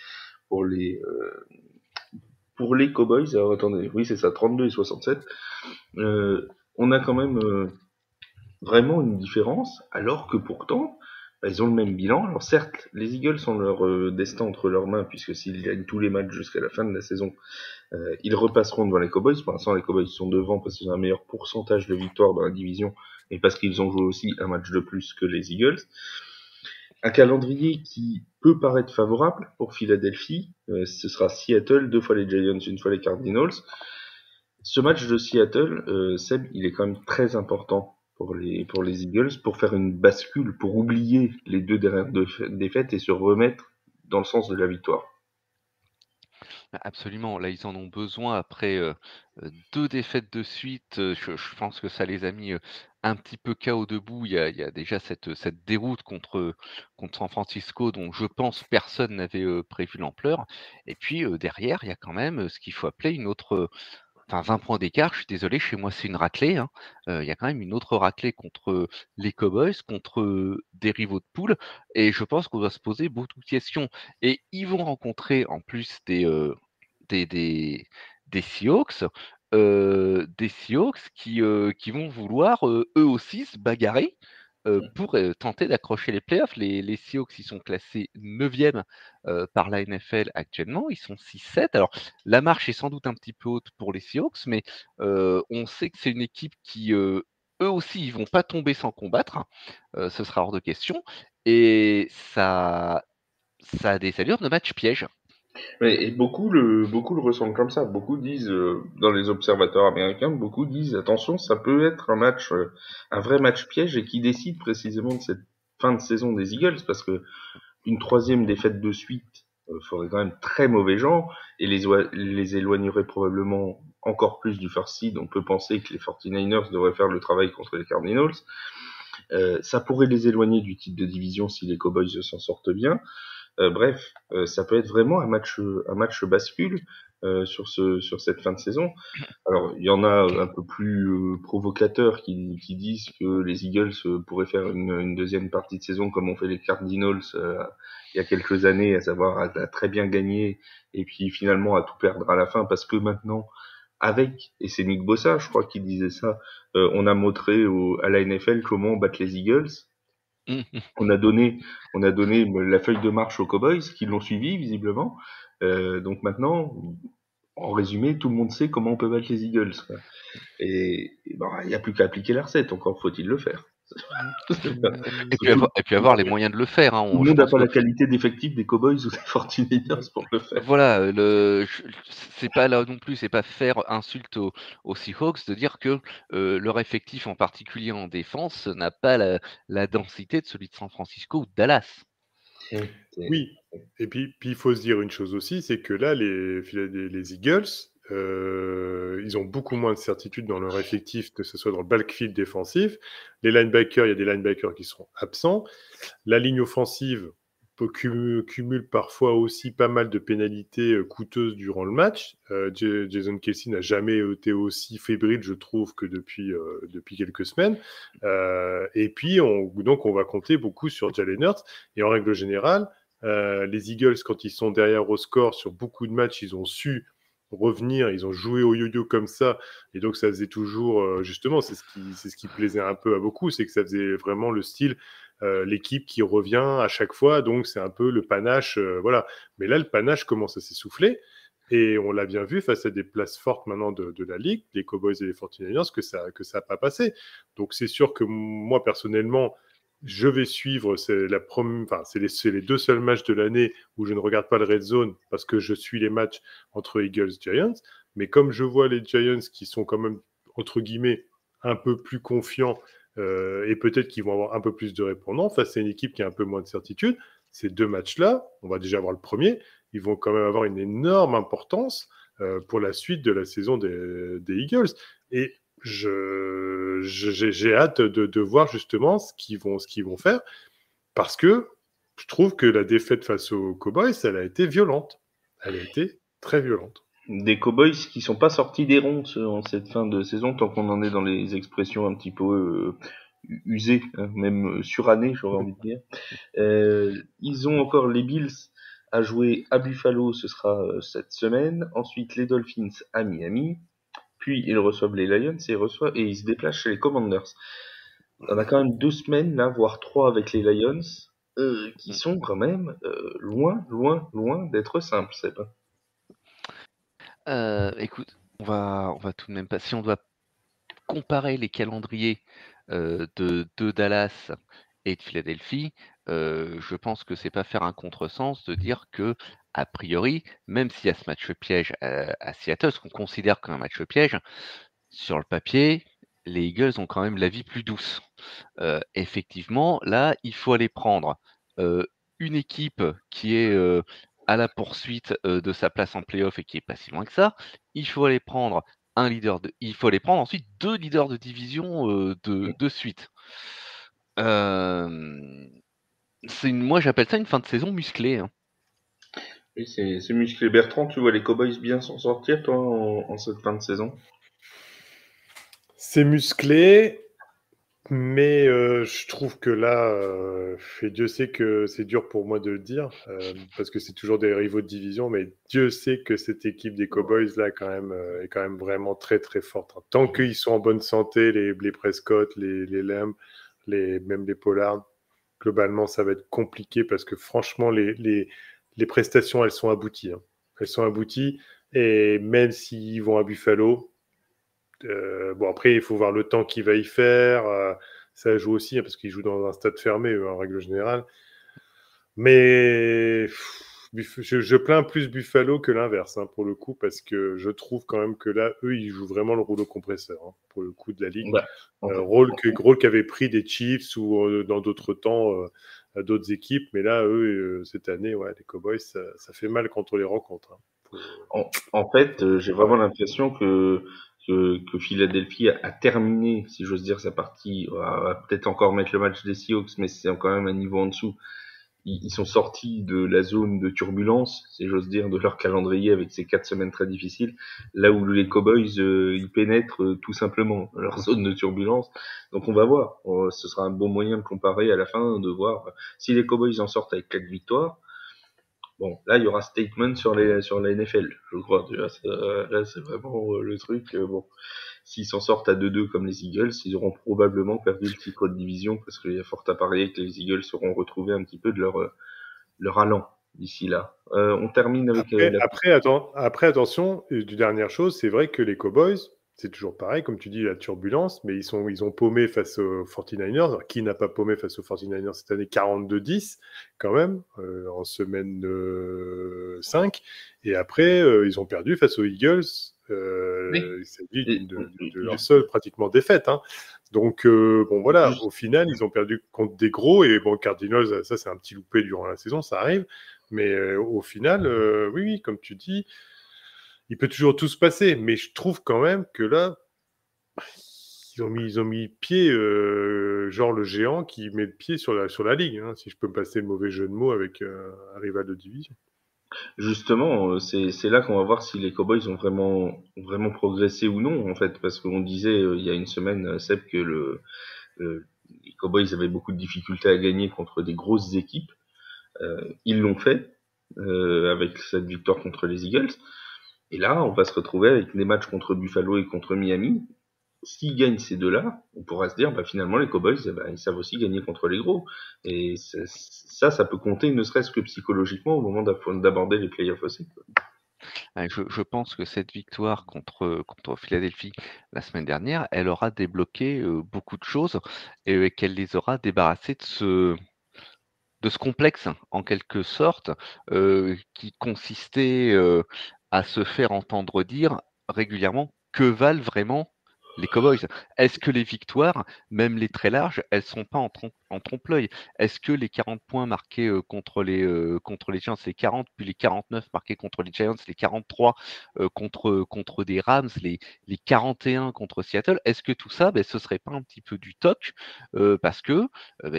Cowboys. Alors, attendez, oui, c'est ça, 32 et 67. On a quand même vraiment une différence, alors que pourtant, ils ont le même bilan. Alors certes, les Eagles ont leur destin entre leurs mains, puisque s'ils gagnent tous les matchs jusqu'à la fin de la saison, ils repasseront devant les Cowboys. Pour l'instant, les Cowboys sont devant parce qu'ils ont un meilleur pourcentage de victoires dans la division, et parce qu'ils ont joué aussi un match de plus que les Eagles. Un calendrier qui peut paraître favorable pour Philadelphie. Ce sera Seattle, 2 fois les Giants, 1 fois les Cardinals. Ce match de Seattle, Seb, il est quand même très important pour les Eagles, pour faire une bascule, pour oublier les 2 dernières défaites et se remettre dans le sens de la victoire. Absolument, là ils en ont besoin après 2 défaites de suite. Je pense que ça les a mis un petit peu KO debout. Il y a déjà cette déroute contre San Francisco dont je pense personne n'avait prévu l'ampleur. Et puis derrière, il y a quand même ce qu'il faut appeler une autre enfin 20 points d'écart, je suis désolé, chez moi c'est une raclée, hein. Il y a quand même une autre raclée contre les Cowboys, contre des rivaux de poule, et je pense qu'on doit se poser beaucoup de questions. Et ils vont rencontrer en plus des, des, des Seahawks, qui vont vouloir eux aussi se bagarrer pour tenter d'accrocher les playoffs. Les Seahawks, ils sont classés 9e par la NFL actuellement, ils sont 6-7. Alors, la marche est sans doute un petit peu haute pour les Seahawks, mais on sait que c'est une équipe qui, eux aussi, ils vont pas tomber sans combattre, ce sera hors de question, et ça a des allures de match piège. Et beaucoup le ressentent comme ça. Beaucoup disent, dans les observateurs américains, beaucoup disent, attention, ça peut être un vrai match piège et qui décide précisément de cette fin de saison des Eagles, parce que une troisième défaite de suite ferait quand même très mauvais genre et les éloignerait probablement encore plus du first seed. On peut penser que les 49ers devraient faire le travail contre les Cardinals. Ça pourrait les éloigner du titre de division si les Cowboys s'en sortent bien. Bref, ça peut être vraiment un match bascule sur cette fin de saison. Alors, il y en a un peu plus provocateurs qui disent que les Eagles pourraient faire une deuxième partie de saison comme ont fait les Cardinals il y a quelques années, à savoir à très bien gagner et puis finalement à tout perdre à la fin parce que maintenant, et c'est Nick Bossa, je crois, qui disait ça, on a montré à la NFL comment battre les Eagles. On a donné, on a donné la feuille de marche aux Cowboys qui l'ont suivi visiblement. Donc maintenant, en résumé, tout le monde sait comment on peut battre les Eagles. Quoi. Et bon, il n'y a plus qu'à appliquer la recette. Encore faut-il le faire. Et puis avoir les moyens de le faire, hein. Tout le Je monde n'a pense pas que la qualité d'effectif des Cowboys ou des 49ers pour le faire. voilà, c'est pas là non plus, c'est pas faire insulte aux Seahawks de dire que leur effectif, en particulier en défense, n'a pas la densité de celui de San Francisco ou de Dallas. Oui, et puis il faut se dire une chose aussi, c'est que là, les Eagles, ils ont beaucoup moins de certitude dans leur effectif, que ce soit dans le backfield défensif. Les linebackers, il y a des linebackers qui seront absents. La ligne offensive cumule parfois aussi pas mal de pénalités coûteuses durant le match. Jason Kelce n'a jamais été aussi fébrile, je trouve, que depuis quelques semaines. Et puis, donc, on va compter beaucoup sur Jalen Hurts. Et en règle générale, les Eagles, quand ils sont derrière au score sur beaucoup de matchs, ils ont su revenir, ils ont joué au yo-yo comme ça, et donc ça faisait toujours, justement, c'est ce qui plaisait un peu à beaucoup, c'est que ça faisait vraiment le style, l'équipe qui revient à chaque fois, donc c'est un peu le panache, voilà. Mais là, le panache commence à s'essouffler, et on l'a bien vu face à des places fortes maintenant de la Ligue, les Cowboys et les 49ers, que ça n'a pas passé. Donc c'est sûr que moi, personnellement, je vais suivre, c'est les deux seuls matchs de l'année où je ne regarde pas le Red Zone parce que je suis les matchs entre Eagles et Giants. Mais comme je vois les Giants qui sont quand même, entre guillemets, un peu plus confiants et peut-être qu'ils vont avoir un peu plus de répondants face à une équipe qui a un peu moins de certitude, ces deux matchs-là, on va déjà avoir le premier, ils vont quand même avoir une énorme importance pour la suite de la saison des Eagles. Et j'ai hâte de voir justement ce qu'ils vont faire parce que je trouve que la défaite face aux Cowboys, elle a été violente. Elle a été très violente. Des Cowboys qui sont pas sortis des ronds en cette fin de saison, tant qu'on en est dans les expressions un petit peu usées, hein, même surannées, j'aurais envie de dire. Ils ont encore les Bills à jouer à Buffalo, ce sera cette semaine. Ensuite, les Dolphins à Miami. Puis ils reçoivent les Lions et ils se déplacent chez les Commanders. On a quand même 2 semaines là, voire 3 avec les Lions, qui sont quand même loin d'être simples, c'est pas. Écoute, on va tout de même pas. Si on doit comparer les calendriers de Dallas et de Philadelphie, je pense que c'est pas faire un contresens de dire que, a priori, même s'il y a ce match piège à Seattle, ce qu'on considère comme un match piège, sur le papier, les Eagles ont quand même la vie plus douce. Effectivement, là, il faut aller prendre une équipe qui est à la poursuite de sa place en playoff et qui est pas si loin que ça. Il faut aller prendre il faut aller prendre ensuite 2 leaders de division de suite. Moi, j'appelle ça une fin de saison musclée, hein. Oui, c'est musclé. Bertrand, tu vois les Cowboys bien s'en sortir, toi, en cette fin de saison? C'est musclé, mais je trouve que là, et Dieu sait que c'est dur pour moi de le dire, parce que c'est toujours des rivaux de division, mais Dieu sait que cette équipe des Cowboys là quand même est quand même vraiment très très forte, hein. Tant qu'ils sont en bonne santé, les Prescott, les Lamb, même les Pollard, globalement ça va être compliqué parce que franchement les prestations elles sont abouties, hein. Elles sont abouties, et même s'ils vont à Buffalo, bon, après, il faut voir le temps qu'il va y faire. Ça joue aussi, hein, parce qu'ils jouent dans un stade fermé, en règle générale. Mais je plains plus Buffalo que l'inverse, hein, pour le coup, parce que je trouve quand même que là, eux, ils jouent vraiment le rouleau compresseur, hein, pour le coup de la ligue. Bah, en fait, Rôle qu'avait pris des Chiefs ou dans d'autres temps d'autres équipes. Mais là, eux, cette année, ouais, les Cowboys, ça fait mal quand on les rencontre, hein. en fait, j'ai vraiment l'impression que Philadelphie a terminé, si j'ose dire, sa partie. On va peut-être encore mettre le match des Seahawks, mais c'est quand même un niveau en dessous. Ils sont sortis de la zone de turbulence, si j'ose dire, de leur calendrier avec ces 4 semaines très difficiles, là où les Cowboys, ils pénètrent tout simplement dans leur zone de turbulence. Donc on va voir. Ce sera un bon moyen de comparer à la fin, de voir si les Cowboys en sortent avec 4 victoires. Bon, là, il y aura statement sur la NFL, je crois. Tu vois, là, c'est vraiment le truc. Bon, s'ils s'en sortent à 2-2 comme les Eagles, ils auront probablement perdu le titre de division parce qu'il y a fort à parier que les Eagles seront retrouvés un petit peu de leur allant d'ici là. On termine avec Après, attention, du dernière chose, c'est vrai que les Cowboys, c'est toujours pareil, comme tu dis, la turbulence, mais ils ont paumé face aux 49ers. Alors, qui n'a pas paumé face aux 49ers cette année? 42-10, quand même, en semaine 5. Et après, ils ont perdu face aux Eagles. Il s'agit de leur seule pratiquement défaite, hein. Donc, bon, voilà, au final, ils ont perdu contre des gros. Et bon, Cardinals, ça, c'est un petit loupé durant la saison, ça arrive. Mais au final, oui, comme tu dis, il peut toujours tout se passer. Mais je trouve quand même que là, ils ont mis pied, genre le géant qui met le pied sur la ligue, hein, si je peux me passer le mauvais jeu de mots avec un rival de division. Justement, c'est là qu'on va voir si les Cowboys ont vraiment progressé ou non, en fait, parce qu'on disait il y a une semaine, Seb, que les Cowboys avaient beaucoup de difficultés à gagner contre des grosses équipes. Ils l'ont fait avec cette victoire contre les Eagles. Et là, on va se retrouver avec des matchs contre Buffalo et contre Miami. S'ils gagnent ces deux-là, on pourra se dire, bah, finalement, les Cowboys, ils savent aussi gagner contre les gros. Et ça peut compter, ne serait-ce que psychologiquement, au moment d'aborder les playoffs aussi. Je pense que cette victoire contre Philadelphie la semaine dernière, elle aura débloqué beaucoup de choses et qu'elle les aura débarrassés de ce complexe, en quelque sorte, qui consistait à se faire entendre dire régulièrement que valent vraiment les Cowboys. Est-ce que les victoires, même les très larges, elles sont pas en trompe-l'œil? Est-ce que les 40 points marqués contre les Giants, les 40, puis les 49 marqués contre les Giants, les 43 contre des Rams, les 41 contre Seattle, est-ce que tout ça, ce serait pas un petit peu du toc parce que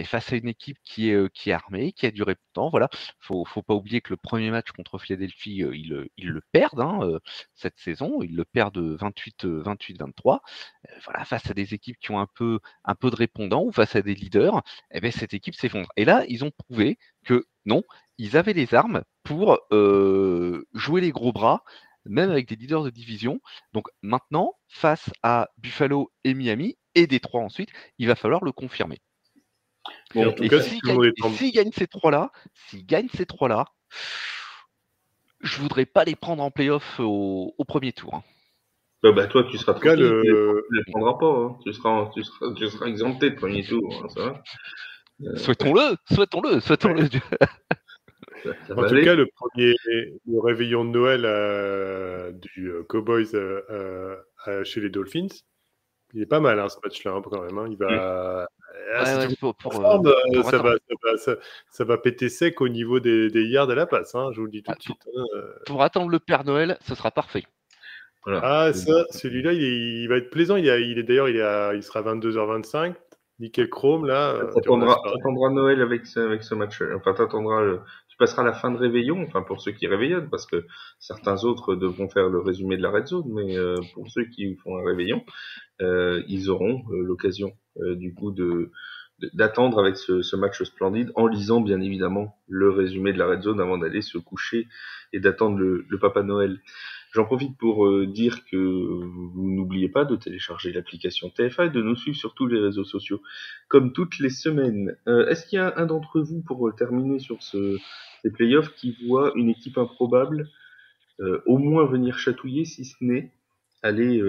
face à une équipe qui est armée, qui a du temps, voilà, faut pas oublier que le premier match contre Philadelphie, ils le perdent cette saison, ils le perdent 28-23. Voilà, face à des équipes qui ont un peu de répondants ou face à des leaders, cette équipe s'effondre. Et là, ils ont prouvé que non, ils avaient les armes pour jouer les gros bras, même avec des leaders de division. Donc maintenant, face à Buffalo et Miami, et Détroit ensuite, il va falloir le confirmer. Et en tout cas, s'ils gagnent ces trois-là, je voudrais pas les prendre en playoff au premier tour, hein. Bah, toi, tu seras tranquille, tu les prendras pas, hein. Tu seras exempté de premier tour, hein, ça va. Souhaitons-le. En tout cas, le réveillon de Noël du Cowboys chez les Dolphins, il est pas mal, hein, ce match-là, hein, quand même, hein. Il va, ça va péter sec au niveau des yards à la passe, hein, je vous le dis tout de suite. Pour attendre le Père Noël, ce sera parfait. Voilà. Ah, ça, celui-là, il va être plaisant. Il sera 22h25. nickel chrome, là. T'attendras Noël avec ce match. Enfin, tu passeras la fin de réveillon, enfin pour ceux qui réveillonnent, parce que certains autres devront faire le résumé de la Red Zone, mais pour ceux qui font un réveillon, ils auront l'occasion du coup d'attendre avec ce match splendide en lisant bien évidemment le résumé de la Red Zone avant d'aller se coucher et d'attendre le Papa Noël. J'en profite pour dire que vous n'oubliez pas de télécharger l'application TF1 et de nous suivre sur tous les réseaux sociaux, comme toutes les semaines. Est-ce qu'il y a un d'entre vous, pour terminer sur ces playoffs, qui voit une équipe improbable au moins venir chatouiller, si ce n'est aller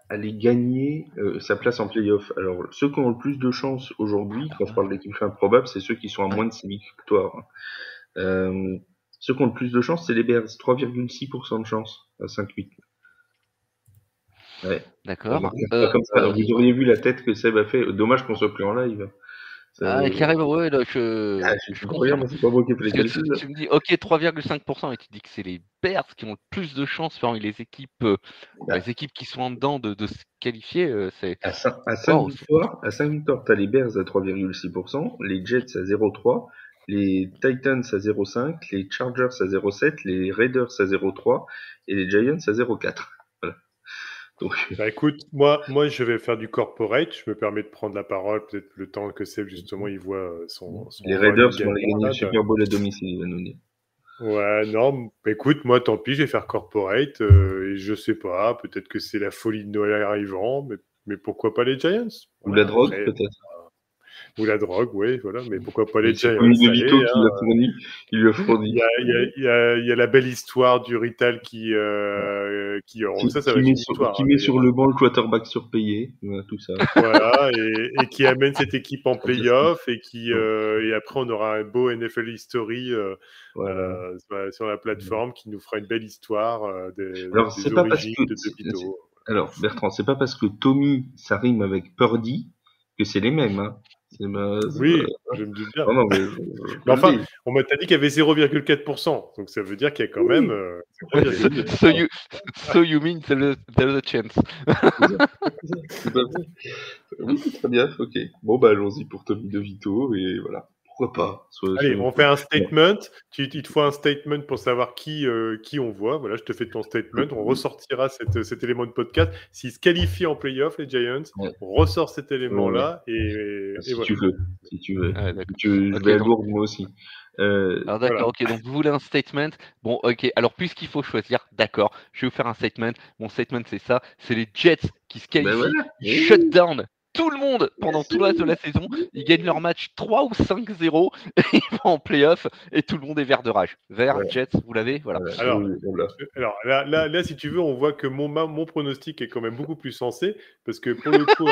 gagner sa place en playoff? Alors, ceux qui ont le plus de chance aujourd'hui, quand je parle d'équipe improbable, c'est ceux qui sont à moins de 6 victoires. Ceux qui ont le plus de chance, c'est les Bears, 3,6% de chance à 5-8. Ouais. D'accord. Pas comme ça. Vous auriez vu la tête que Seb a fait. Dommage qu'on soit plus en live. Carrément, ouais, là, je confirme. C'est pas moi qui ai fait les calculs. Tu me dis, ok, 3,5%, et tu dis que c'est les Bears qui ont le plus de chances parmi les équipes, qui sont en dedans de se qualifier. C'est à 5 victoires, t'as les Bears à 3,6%, les Jets à 0,3%, les Titans à 0,5%, les Chargers à 0,7%, les Raiders à 0,3% et les Giants à 0,4%. Voilà. Donc... écoute, moi, je vais faire du corporate. Je me permets de prendre la parole, peut-être le temps que Seb, justement, il voit son les Raiders vont aller gagner le Super Bowl à domicile, il va nous dire. Ouais, non, écoute, moi, tant pis, je vais faire corporate. Et je sais pas, peut-être que c'est la folie de Noël arrivant, mais pourquoi pas les Giants? Ou la drogue, peut-être. Ou la drogue, oui, voilà, mais pourquoi pas les Giants? C'est Tommy DeVito qui l'a fourni. Il lui a fourni. Il y a la belle histoire du Rital qui va être une histoire. Qui met sur le banc le quarterback surpayé, tout ça. Voilà, et qui amène cette équipe en playoff, et après on aura un beau NFL History sur la plateforme qui nous fera une belle histoire des origines de DeVito. Alors, Bertrand, c'est pas parce que Tommy, ça rime avec Purdy que c'est les mêmes, hein. Je me doute bien. Non, mais enfin, on m'a dit qu'il y avait 0,4%, donc ça veut dire qu'il y a quand même. So you mean there's a chance. Oui, très bien, ok. Bon, bah allons-y pour Tommy DeVito, et voilà. Pourquoi pas. Allez, on fait un statement. Il te faut un statement pour savoir qui on voit. Voilà, je te fais ton statement. On ressortira cet élément de podcast. S'ils se qualifient en playoff, les Giants, on ressort cet élément-là. Si tu veux. Je vais à Lourdes, moi aussi. Alors d'accord, ok, donc vous voulez un statement. Bon, ok, alors puisqu'il faut choisir, d'accord, je vais vous faire un statement. Mon statement, c'est ça, c'est les Jets qui se qualifient, ils shut down tout le monde pendant tout le reste de la saison. Ils gagnent leur match 3 ou 5-0, et ils vont en playoff, et tout le monde est vert de rage. Jets, vous l'avez, voilà. Alors là, si tu veux, on voit que mon pronostic est quand même beaucoup plus sensé, parce que pour le coup,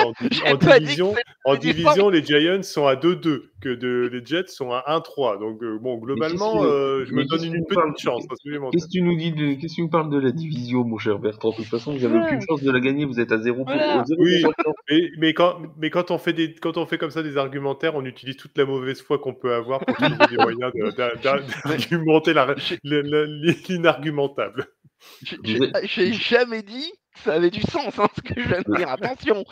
en division, les Giants sont à 2-2, les Jets sont à 1-3. Donc bon, globalement, je me donne une petite chance. Qu'est-ce que tu nous dis qu'est-ce que tu nous parles de la division, mon cher Bertrand? De toute façon, vous n'avez aucune chance de la gagner, vous êtes à 0%. Oui, mais quand on fait comme ça des argumentaires, on utilise toute la mauvaise foi qu'on peut avoir pour trouver des moyens d'argumenter l'inargumentable. J'ai jamais dit que ça avait du sens, hein, ce que je viens de dire. Attention.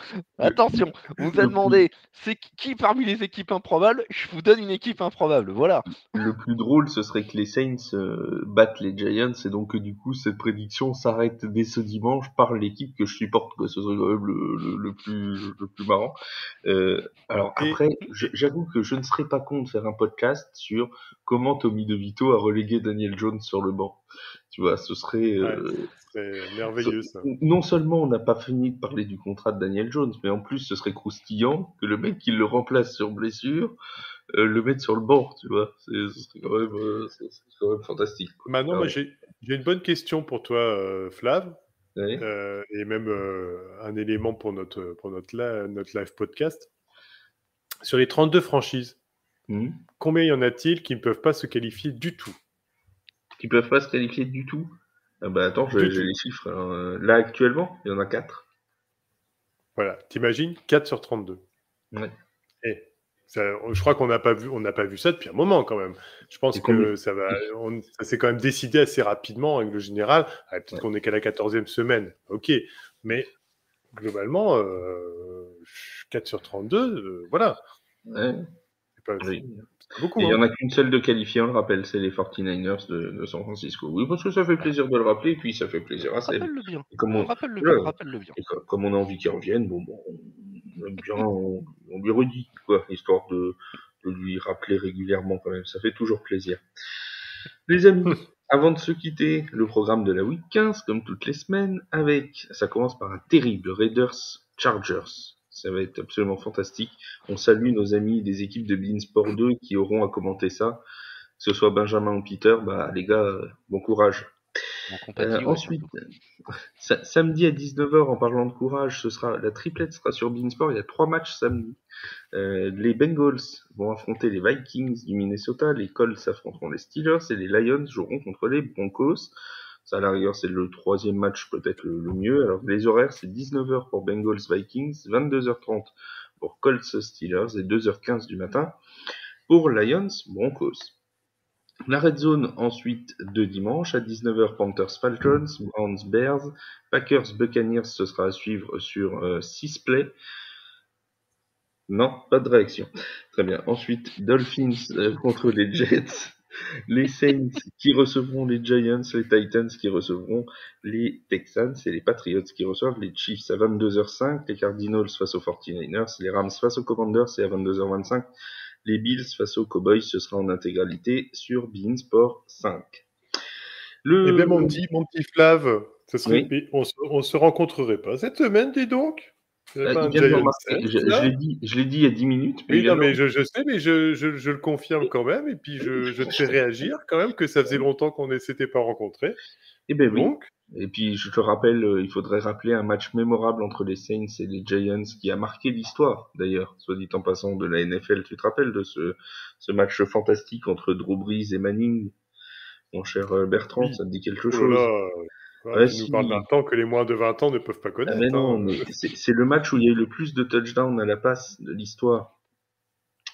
On vous a demandé, c'est qui parmi les équipes improbables? Je vous donne une équipe improbable, voilà. Le plus drôle, ce serait que les Saints battent les Giants, et donc du coup, cette prédiction s'arrête dès ce dimanche par l'équipe que je supporte, quoi. Ce serait quand même le plus marrant. Alors après, j'avoue que je ne serais pas con de faire un podcast sur comment Tommy DeVito a relégué Daniel Jones sur le banc. Tu vois, ce serait merveilleux, ça. Non seulement on n'a pas fini de parler du contrat de Daniel Jones, mais en plus ce serait croustillant que le mec qui le remplace sur blessure le mette sur le banc, tu vois. Ce serait quand même fantastique, quoi. Maintenant, moi, j'ai une bonne question pour toi, Flav. Ouais. Et même un élément pour notre live podcast. Sur les 32 franchises, combien y en a-t-il qui ne peuvent pas se qualifier du tout? Qui ne peuvent pas se qualifier du tout? Attends, j'ai les chiffres. Alors, là, actuellement, il y en a 4. Voilà, t'imagines 4 sur 32. Ouais. Et je crois qu'on n'a pas vu ça depuis un moment, quand même. Je pense que ça s'est quand même décidé assez rapidement, en règle générale. Peut-être qu'on n'est qu'à la 14e semaine, ok. Mais globalement, je 4 sur 32, voilà. Ouais. C'est pas, Oui. c'est pas beaucoup. Et il n'y Hein. en a qu'une seule de qualifiée, on le rappelle, c'est les 49ers de San Francisco. Oui, parce que ça fait plaisir de le rappeler, et puis ça fait plaisir à Seb. Rappelle-le bien. Et comme on, Rappelle-le bien. voilà. Rappelle-le bien. Et comme on a envie qu'il revienne, on aime bien, on lui redit, quoi, histoire de lui rappeler régulièrement quand même. Ça fait toujours plaisir. Les amis, avant de se quitter, le programme de la week 15, comme toutes les semaines, ça commence par un terrible Raiders Chargers. Ça va être absolument fantastique. On salue nos amis des équipes de Beansport 2 qui auront à commenter ça. Que ce soit Benjamin ou Peter, les gars, bon courage. Mon compatie, ouais, Ensuite, surtout. samedi à 19h, en parlant de courage, la triplette sera sur Beansport. Il y a 3 matchs samedi. Les Bengals vont affronter les Vikings du Minnesota, les Colts affronteront les Steelers et les Lions joueront contre les Broncos. Ça, à la rigueur, c'est le 3e match peut-être le mieux. Alors, les horaires, c'est 19h pour Bengals Vikings, 22h30 pour Colts Steelers et 2h15 du matin pour Lions Broncos. La Red Zone ensuite de dimanche à 19h, Panthers Falcons, Browns Bears, Packers Buccaneers, ce sera à suivre sur 6 Play. Non, pas de réaction. Très bien. Ensuite, Dolphins contre les Jets, les Saints qui recevront les Giants, les Titans qui recevront les Texans et les Patriots qui reçoivent les Chiefs à 22h05, les Cardinals face aux 49ers, les Rams face aux Commanders et à 22h25, les Bills face aux Cowboys, ce sera en intégralité sur beIN Sport 5. Eh bien, mon petit Flav, ça serait... Oui. on se rencontrerait pas cette semaine, dis donc. Il vient de me remarquer. Je l'ai dit il y a 10 minutes. Oui, non, mais je sais, mais je le confirme quand même, et puis je te fais réagir quand même, que ça faisait longtemps qu'on ne s'était pas rencontrés. Eh ben oui. Et puis je te rappelle, il faudrait rappeler un match mémorable entre les Saints et les Giants qui a marqué l'histoire, d'ailleurs, soit dit en passant, de la NFL. Tu te rappelles de ce match fantastique entre Drew Brees et Manning, mon cher Bertrand, oui. Ça te dit quelque chose? Tu nous parles d'un temps que les moins de 20 ans ne peuvent pas connaître. Mais non, mais c'est le match où il y a eu le plus de touchdowns à la passe de l'histoire.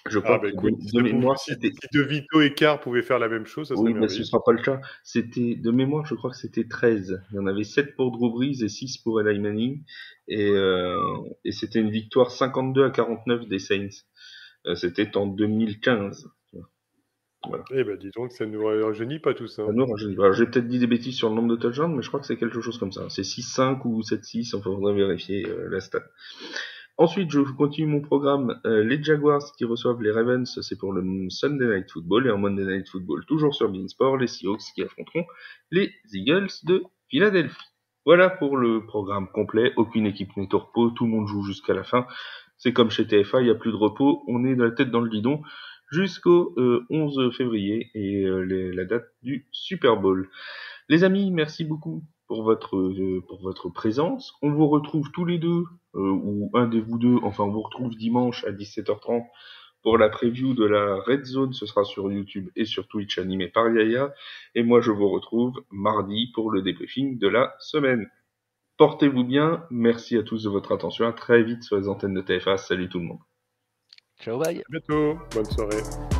Je crois que de mémoire, si De Vito et Carr pouvaient faire la même chose, ça serait merveilleux. Ce sera pas le cas. De mémoire, je crois que c'était 13. Il y en avait 7 pour Drew Brees et 6 pour Eli Manning. Et c'était une victoire 52-49 des Saints. C'était en 2015. Voilà. Eh ben, dis donc, ça ne nous rajeunit pas tout ça. Ça nous rajeunit pas. J'ai peut-être dit des bêtises sur le nombre de touchdowns, mais je crois que c'est quelque chose comme ça. C'est 6-5 ou 7-6, enfin, faudrait vérifier la stat. Ensuite, je continue mon programme. Les Jaguars qui reçoivent les Ravens, c'est pour le Sunday Night Football. Et en Monday Night Football, toujours sur beIN Sport, les Seahawks qui affronteront les Eagles de Philadelphie. Voilà pour le programme complet. Aucune équipe n'est au repos. Tout le monde joue jusqu'à la fin. C'est comme chez TF1, il n'y a plus de repos. On est de la tête dans le guidon jusqu'au 11 février et la date du Super Bowl. Les amis, merci beaucoup pour votre présence. On vous retrouve tous les deux, ou un de vous deux, enfin on vous retrouve dimanche à 17h30 pour la preview de la Red Zone. Ce sera sur YouTube et sur Twitch animé par Yaya. Et moi je vous retrouve mardi pour le débriefing de la semaine. Portez-vous bien, merci à tous de votre attention, à très vite sur les antennes de TF1. Salut tout le monde. Ciao, bye. À bientôt, bonne soirée.